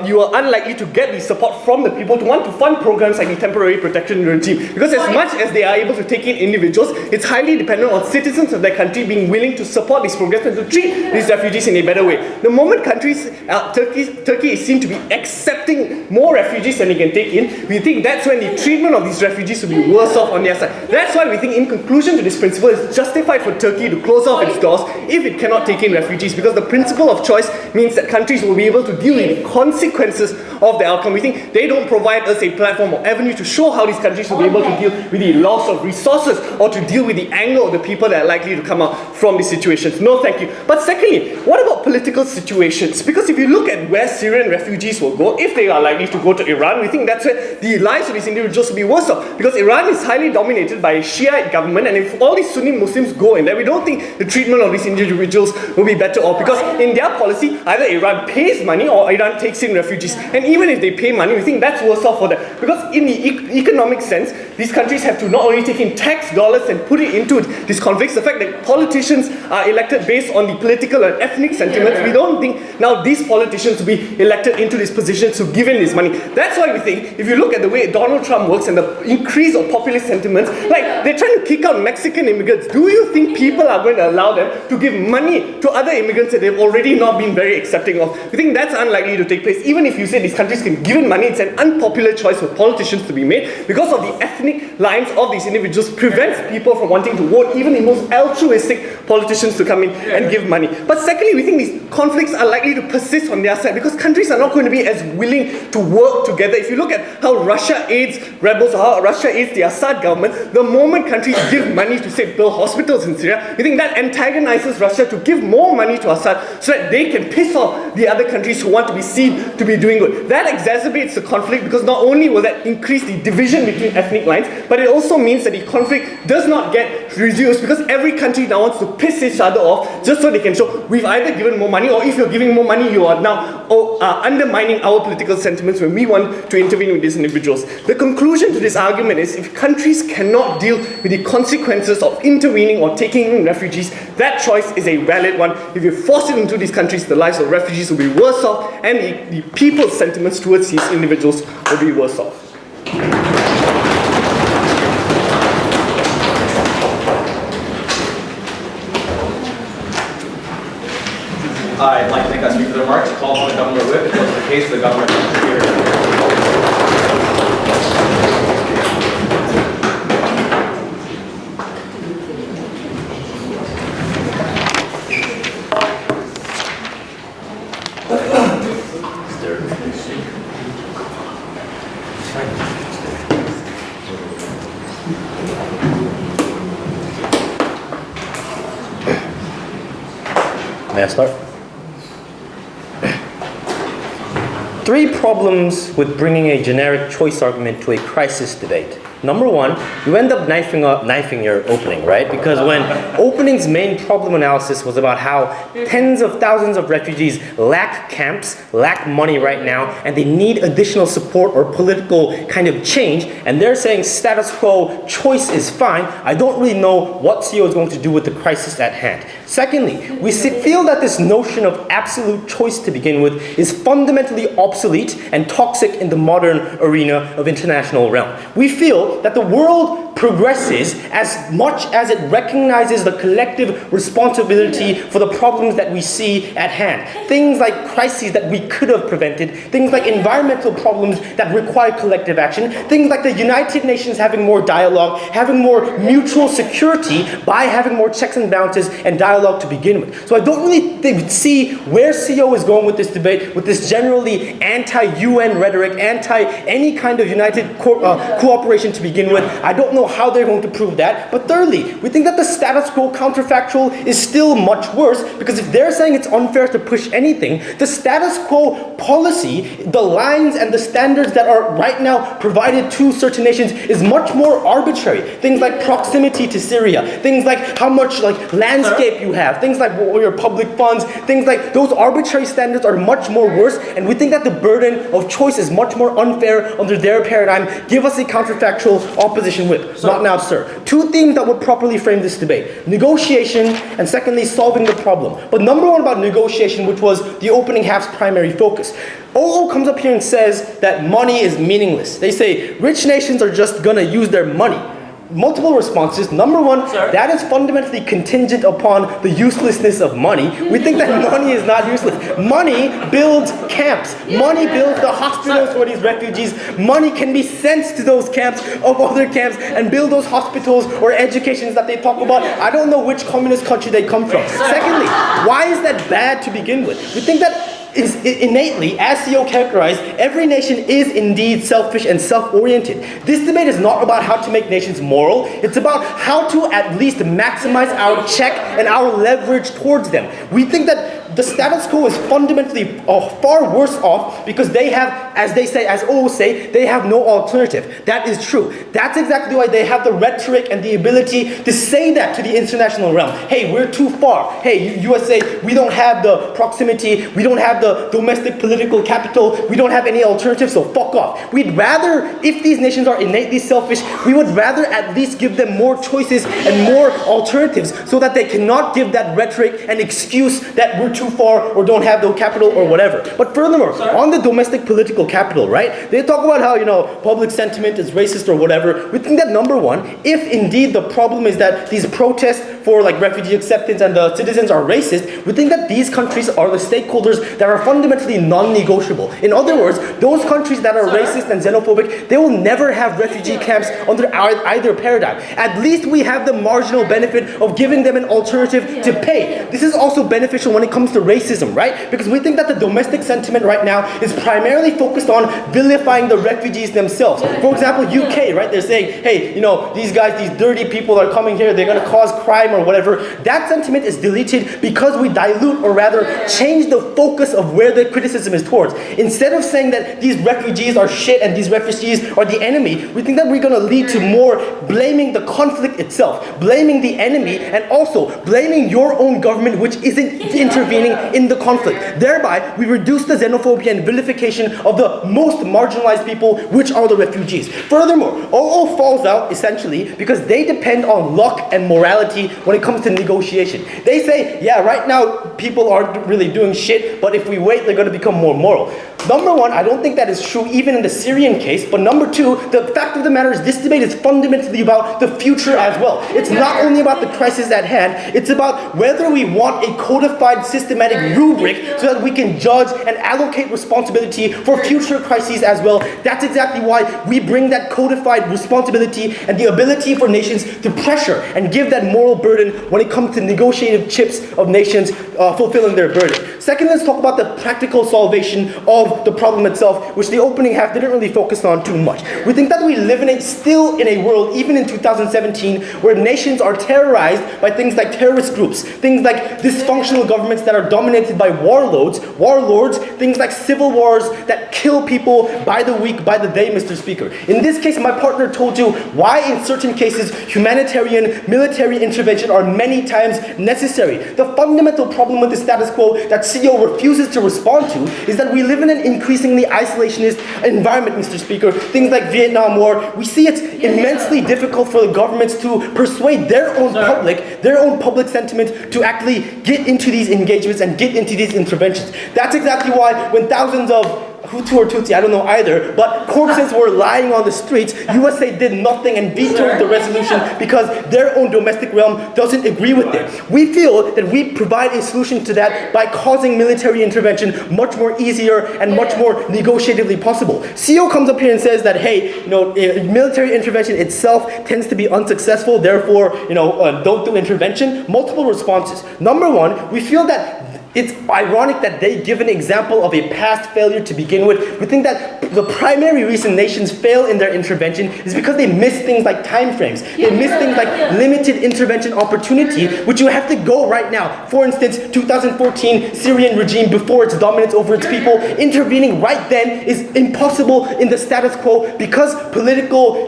Speaker 6: you are unlikely to get the support from the people to want to fund programs like the temporary protection regime. Because as much as they are able to take in individuals, it's highly dependent on citizens of their country being willing to support these programs and to treat these refugees in a better way. The moment countries, Turkey is seen to be accepting more refugees than it can take in, we think that's when the treatment of these refugees will be worse off on their side. That's why we think in conclusion to this principle, it's justified for Turkey to close off its doors if it cannot take in refugees, because the principle of choice means that countries will be able to deal with the consequences of the outcome. We think they don't provide us a platform or avenue to show how these countries will be able to deal with the loss of resources or to deal with the anger of the people that are likely to come out from these situations. No, thank you. But secondly, what about political situations? Because if you look at where Syrian refugees will go, if they are likely to go to Iran, we think that's where the lives of these individuals will be worse off, because Iran is highly dominated by a Shiite government, and if all these Sunni Muslims go in there, we don't think the treatment of these individuals will be better off, because in their policy, either Iran pays money or Iran takes in refugees. And even if they pay money, we think that's worse off for them, because in the economic sense, these countries have to not only take in tax dollars and put it into these conflicts. The fact that politicians are elected based on the political and ethnic sentiments, we don't think now these politicians will be elected into these positions to give in this money. That's why we think, if you look at the way Donald Trump works and the increase of populist sentiments, like they're trying to kick out Mexican immigrants. Do you think people are going to allow them to give money to other immigrants that they've already not been very accepting of? We think that's unlikely to take place. Even if you say these countries can give in money, it's an unpopular choice for politicians to be made, because of the ethnic lines of these individuals prevents people from wanting to vote even the most altruistic politicians to come in and give money. But secondly, we think these conflicts are likely to persist on their side, because countries are not going to be as willing to work together. If you look at how Russia aids rebels, or how Russia aids the Assad government, the moment countries give money to, say, build hospitals in Syria, we think that antagonizes Russia to give more money to Assad so that they can piss off the other countries who want to be seen to be doing good. That exacerbates the conflict, because not only will that increase the division between ethnic lines, but it also means that the conflict does not get reduced, because every country now wants to piss each other off just so they can show we've either given more money, or if you're giving more money, you are now undermining our political sentiments when we want to intervene with these individuals. The conclusion to this argument is, if countries cannot deal with the consequences of intervening or taking in refugees, that choice is a valid one. If you force it into these countries, the lives of refugees will be worse off, and the people's sentiments towards these individuals will be worse off.
Speaker 1: I'd like to thank that speaker for their remarks, call upon the government whip, and close the case to the government here.
Speaker 3: May I start? 3 problems with bringing a generic choice argument to a crisis debate. Number 1, you end up knifing your opening, right? Because when opening's main problem analysis was about how tens of thousands of refugees lack camps, lack money right now, and they need additional support or political kind of change, and they're saying status quo, choice is fine, I don't really know what CEO is going to do with the crisis at hand. Secondly, we feel that this notion of absolute choice to begin with is fundamentally obsolete and toxic in the modern arena of international realm. We feel that the world progresses as much as it recognizes the collective responsibility for the problems that we see at hand. Things like crises that we could have prevented, things like environmental problems that require collective action, things like the United Nations having more dialogue, having more mutual security by having more checks and balances and dialogue to begin with. So I don't really see where CEO is going with this debate, with this generally anti-UN rhetoric, anti any kind of united cooperation to begin with. I don't know how they're going to prove that. But thirdly, we think that the status quo counterfactual is still much worse, because if they're saying it's unfair to push anything, the status quo policy, the lines and the standards that are right now provided to certain nations is much more arbitrary. Things like proximity to Syria, things like how much landscape you have, things like your public funds, things like those arbitrary standards are much more worse, and we think that the burden of choice is much more unfair under their paradigm. Give us a counterfactual opposition whip. Not now, sir. 2 themes that would properly frame this debate: negotiation, and secondly, solving the problem. But number 1 about negotiation, which was the opening half's primary focus. OO comes up here and says that money is meaningless. They say rich nations are just gonna use their money. Multiple responses. Number 1, that is fundamentally contingent upon the uselessness of money. We think that money is not useless. Money builds camps. Money builds the hospitals for these refugees. Money can be sent to those camps of other camps and build those hospitals or educations that they talk about. I don't know which communist country they come from. Secondly, why is that bad to begin with? We think that is innately, as CEO characterized, every nation is indeed selfish and self-oriented. This debate is not about how to make nations moral, it's about how to at least maximize our check and our leverage towards them. We think that the status quo is fundamentally far worse off because they have, as they say, as OO say, they have no alternative. That is true. That's exactly why they have the rhetoric and the ability to say that to the international realm. Hey, we're too far. Hey, USA, we don't have the proximity, we don't have the domestic political capital, we don't have any alternatives, so fuck off. We'd rather, if these nations are innately selfish, we would rather at least give them more choices and more alternatives so that they cannot give that rhetoric an excuse that we're too far or don't have the capital or whatever. But furthermore, on the domestic political capital, right? They talk about how, public sentiment is racist or whatever. We think that number 1, if indeed the problem is that these protests for refugee acceptance and the citizens are racist, we think that these countries are the stakeholders that are fundamentally non-negotiable. In other words, those countries that are racist and xenophobic, they will never have refugee camps under either paradigm. At least we have the marginal benefit of giving them an alternative to pay. This is also beneficial when it comes to racism, right? Because we think that the domestic sentiment right now is primarily focused on vilifying the refugees themselves. For example, UK, right? They're saying, hey, these guys, these dirty people are coming here, they're gonna cause crime or whatever. That sentiment is deleted because we dilute, or rather change the focus of where the criticism is towards. Instead of saying that these refugees are shit and these refugees are the enemy, we think that we're gonna lead to more blaming the conflict itself, blaming the enemy, and also blaming your own government which isn't intervening in the conflict. Thereby, we reduce the xenophobia and vilification of the most marginalized people, which are the refugees. Furthermore, OO falls out essentially because they depend on luck and morality when it comes to negotiation. They say, yeah, right now people aren't really doing shit, but if we wait, they're going to become more moral. Number 1, I don't think that is true even in the Syrian case, but number 2, the fact of the matter is this debate is fundamentally about the future as well. It's not only about the crisis at hand, it's about whether we want a codified system
Speaker 7: systematic rubric so that we can judge and allocate responsibility for future crises as well. That's exactly why we bring that codified responsibility and the ability for nations to pressure and give that moral burden when it comes to negotiated chips of nations fulfilling their burden. Second, let's talk about the practical salvation of the problem itself, which the opening half didn't really focus on too much. We think that we live still in a world, even in 2017, where nations are terrorized by things like terrorist groups, things like dysfunctional governments that are dominated by warlords, things like civil wars that kill people by the week, by the day, Mr. Speaker. In this case, my partner told you why in certain cases humanitarian, military intervention are many times necessary. The fundamental problem with the status quo that CEO refuses to respond to is that we live in an increasingly isolationist environment, Mr. Speaker. Things like Vietnam War, we see it's immensely difficult for the governments to persuade their own public sentiment to actually get into these engagements and get into these interventions. That's exactly why when thousands of Hutu or Tutsi, I don't know either, but corpses were lying on the streets, USA did nothing and vetoed the resolution because their own domestic realm doesn't agree with it. We feel that we provide a solution to that by causing military intervention much more easier and much more negotiatively possible. CEO comes up here and says that, hey, military intervention itself tends to be unsuccessful, therefore, don't do intervention. Multiple responses. Number one, we feel that it's ironic that they give an example of a past failure to begin with. We think that the primary reason nations fail in their intervention is because they miss things like time frames. They miss things like limited intervention opportunity, which you have to go right now. For instance, 2014 Syrian regime before its dominance over its people, intervening right then is impossible in the status quo because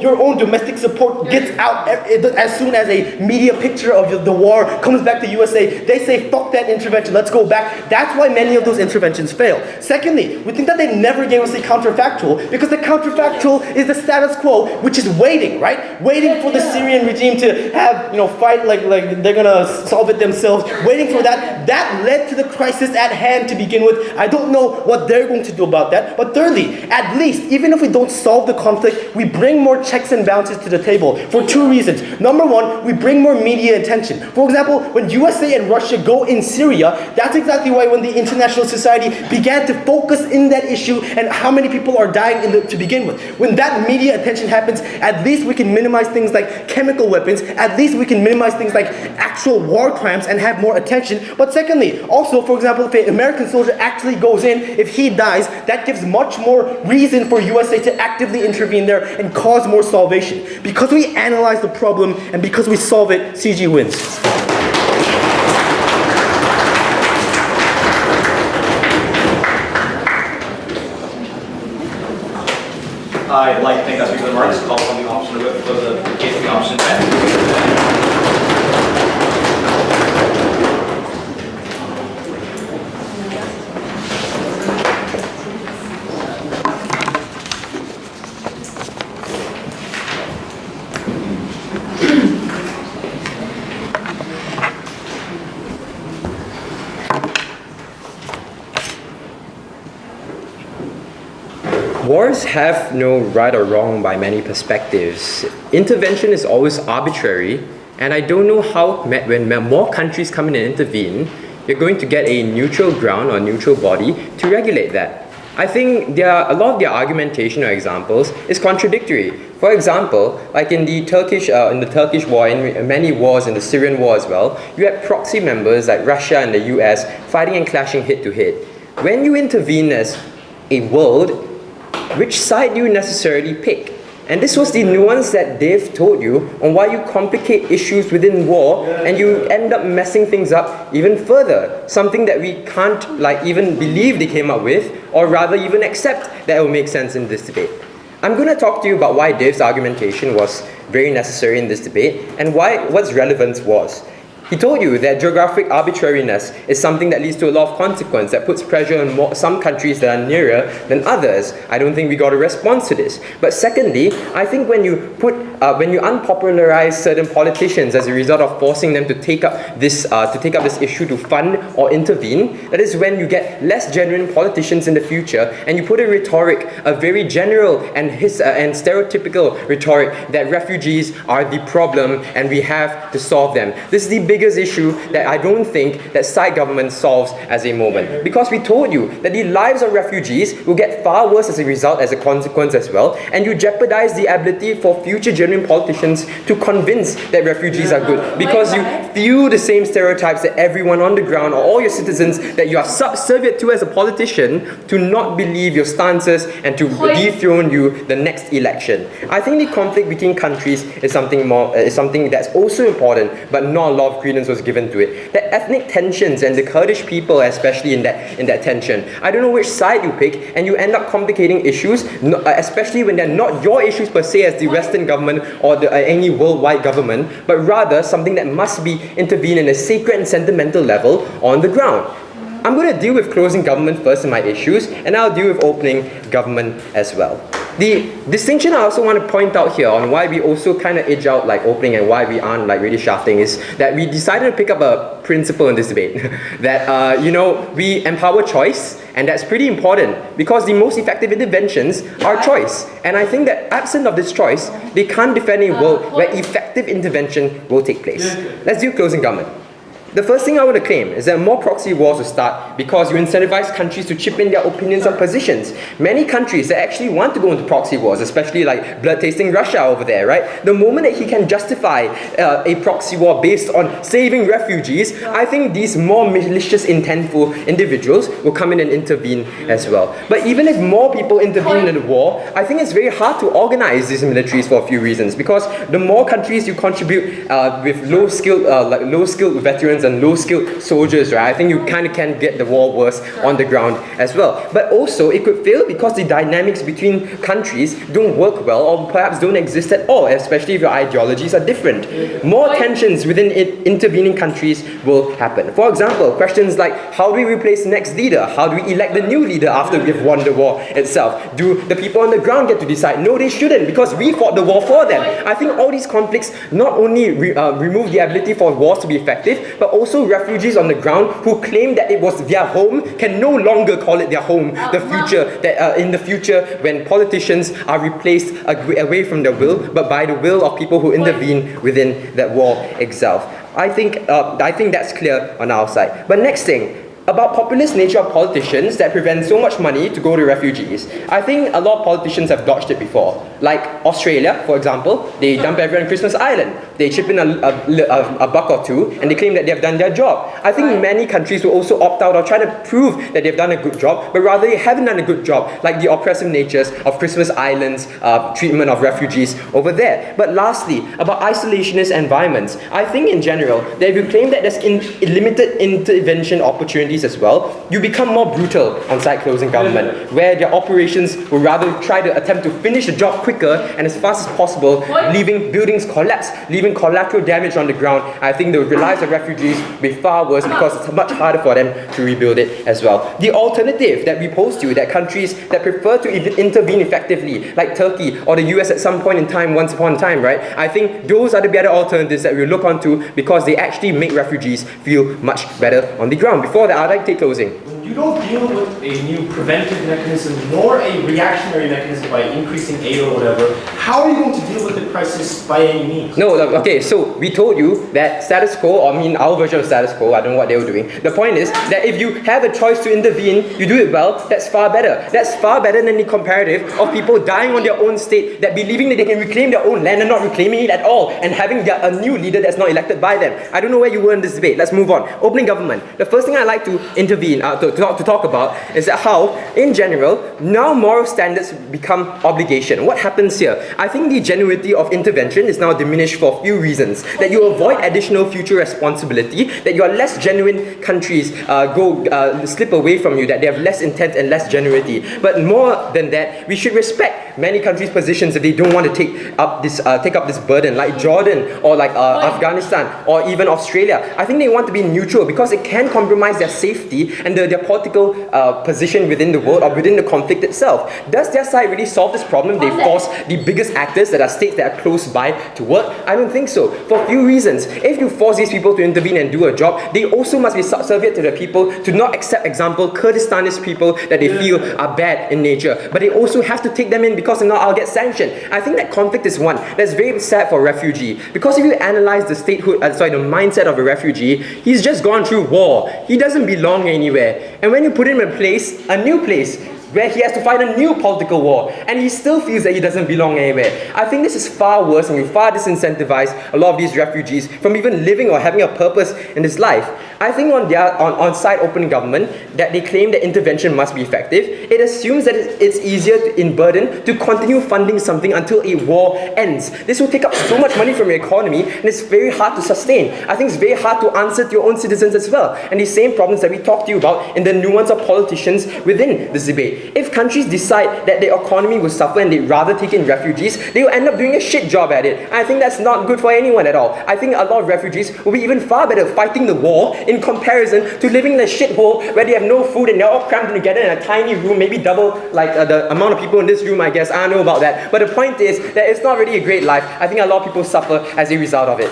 Speaker 7: your own domestic support gets out as soon as a media picture of the war comes back to USA. They say, fuck that intervention, let's go back. That's why many of those interventions fail. Secondly, we think that they never gave us a counterfactual because the counterfactual is the status quo, which is waiting, right? Waiting for the Syrian regime to have, fight like they're gonna solve it themselves. Waiting for that. That led to the crisis at hand to begin with. I don't know what they're going to do about that. But thirdly, at least, even if we don't solve the conflict, we bring more checks and balances to the table for two reasons. Number one, we bring more media attention. For example, when USA and Russia go in Syria, that's exactly why when the international society began to focus in that issue and how many people are dying to begin with. When that media attention happens, at least we can minimize things like chemical weapons, at least we can minimize things like actual war crimes and have more attention. But secondly, also, for example, if an American soldier actually goes in, if he dies, that gives much more reason for USA to actively intervene there and cause more salvation. Because we analyze the problem and because we solve it, CG wins.
Speaker 1: I'd like to thank that speaker remarks. Call on the option to close the case of the option 10.
Speaker 5: Wars have no right or wrong by many perspectives. Intervention is always arbitrary, and I don't know how, when more countries come in and intervene, you're going to get a neutral ground or neutral body to regulate that. I think a lot of their argumentation or examples is contradictory. For example, like in the Turkish war, in many wars, in the Syrian war as well, you had proxy members like Russia and the US fighting and clashing head to head. When you intervene as a world, which side do you necessarily pick? And this was the nuance that Dave told you on why you complicate issues within war and you end up messing things up even further. Something that we can't even believe they came up with, or rather even accept that it will make sense in this debate. I'm going to talk to you about why Dave's argumentation was very necessary in this debate and what's relevance was. He told you that geographic arbitrariness is something that leads to a lot of consequence, that puts pressure on some countries that are nearer than others. I don't think we got a response to this. But secondly, I think when you unpopularize certain politicians as a result of forcing them to take up this issue to fund or intervene, that is when you get less genuine politicians in the future, and you put a rhetoric, a very general and stereotypical rhetoric that refugees are the problem and we have to solve them. This is the biggest issue that I don't think that side government solves as a moment. Because we told you that the lives of refugees will get far worse as a result, as a consequence as well, and you jeopardize the ability for future genuine politicians to convince that refugees are good. Because you fuel the same stereotypes that everyone on the ground or all your citizens that you are subservient to as a politician to not believe your stances and to dethrone you the next election. I think the conflict between countries is something that's also important, but not a lot of credence was given to it. The ethnic tensions and the Kurdish people, especially in that tension. I don't know which side you pick, and you end up complicating issues, especially when they're not your issues per se as the Western government or any worldwide government, but rather something that must be intervened in a sacred and sentimental level on the ground. I'm going to deal with closing government first in my issues, and I'll deal with opening government as well. The distinction I also want to point out here on why we also kind of edge out like opening and why we aren't like really shafting is that we decided to pick up a principle in this debate that we empower choice, and that's pretty important because the most effective interventions are choice. And I think that absent of this choice, they can't defend a world where effective intervention will take place. Let's do closing government. The first thing I want to claim is that more proxy wars will start because you incentivize countries to chip in their opinions on positions. Many countries that actually want to go into proxy wars, especially like blood-tasting Russia over there, right? The moment that he can justify a proxy war based on saving refugees, I think these more malicious, intentful individuals will come in and intervene as well. But even if more people intervene in the war, I think it's very hard to organize these militaries for a few reasons. Because the more countries you contribute with low-skilled veterans and low-skilled soldiers, right? I think you kind of can get the war worse on the ground as well. But also, it could fail because the dynamics between countries don't work well or perhaps don't exist at all, especially if your ideologies are different. More tensions within intervening countries will happen. For example, questions like, how do we replace the next leader? How do we elect the new leader after we've won the war itself? Do the people on the ground get to decide? No, they shouldn't, because we fought the war for them. I think all these conflicts not only remove the ability for wars to be effective, but also refugees on the ground who claim that it was their home can no longer call it their home. In the future, when politicians are replaced away from their will, but by the will of people who intervene within that war itself. I think that's clear on our side. But next thing, about populist nature of politicians that prevent so much money to go to refugees. I think a lot of politicians have dodged it before. Like Australia, for example, they dump everyone on Christmas Island. They chip in a buck or two and they claim that they've done their job. I think many countries will also opt out or try to prove that they've done a good job, but rather they haven't done a good job, like the oppressive natures of Christmas Island's treatment of refugees over there. But lastly, about isolationist environments, I think in general that if you claim that there's limited intervention opportunities as well, you become more brutal on site closing government, where their operations will rather try to attempt to finish the job quicker and as fast as possible, leaving buildings collapse, leaving collateral damage on the ground. I think the lives of refugees will be far worse because it's much harder for them to rebuild it as well. The alternative that we pose to you, that countries that prefer to intervene effectively, like Turkey or the US at some point in time, once upon a time, right? I think those are the better alternatives that we'll look onto because they actually make refugees feel much better on the ground. Before that, I'd like to take closing.
Speaker 8: You don't deal with a new preventive mechanism nor a reactionary mechanism by increasing aid or whatever. How are you going to deal with the crisis by any means?
Speaker 5: No, okay, so we told you that status quo, or I mean our version of status quo, I don't know what they were doing. The point is that if you have a choice to intervene, you do it well, that's far better. That's far better than the comparative of people dying on their own state, that believing that they can reclaim their own land and not reclaiming it at all, and having a new leader that's not elected by them. I don't know where you were in this debate. Let's move on. Opening government. The first thing I'd like to intervene, to talk about is that how, in general, now moral standards become obligation. What happens here? I think the genuinity of intervention is now diminished for a few reasons. That you avoid additional future responsibility, that your less genuine countries slip away from you, that they have less intent and less genuinity. But more than that, we should respect many countries' positions if they don't want to take up this burden, like Jordan or like Afghanistan or even Australia. I think they want to be neutral because it can compromise their safety and their political position within the world or within the conflict itself. Does their side really solve this problem? They force the biggest actors that are states that are close by to work? I don't think so, for a few reasons. If you force these people to intervene and do a job, they also must be subservient to the people, to not accept, example, Kurdistanese people that they feel are bad in nature. But they also have to take them in because if not, I'll get sanctioned. I think that conflict is one that's very sad for a refugee, because if you analyze the the mindset of a refugee, he's just gone through war. He doesn't belong anywhere. And when you put him in a new place, where he has to fight a new political war, and he still feels that he doesn't belong anywhere. I think this is far worse, and we far disincentivize a lot of these refugees from even living or having a purpose in this life. I think on side open government, that they claim that intervention must be effective, it assumes that it's easier in burden to continue funding something until a war ends. This will take up so much money from your economy, and it's very hard to sustain. I think it's very hard to answer to your own citizens as well. And these same problems that we talked to you about in the nuance of politicians within this debate. If countries decide that their economy will suffer and they'd rather take in refugees, they will end up doing a shit job at it. I think that's not good for anyone at all. I think a lot of refugees will be even far better fighting the war in comparison to living in a shithole where they have no food and they're all crammed together in a tiny room, maybe double like the amount of people in this room, I guess. I don't know about that. But the point is that it's not really a great life. I think a lot of people suffer as a result of it.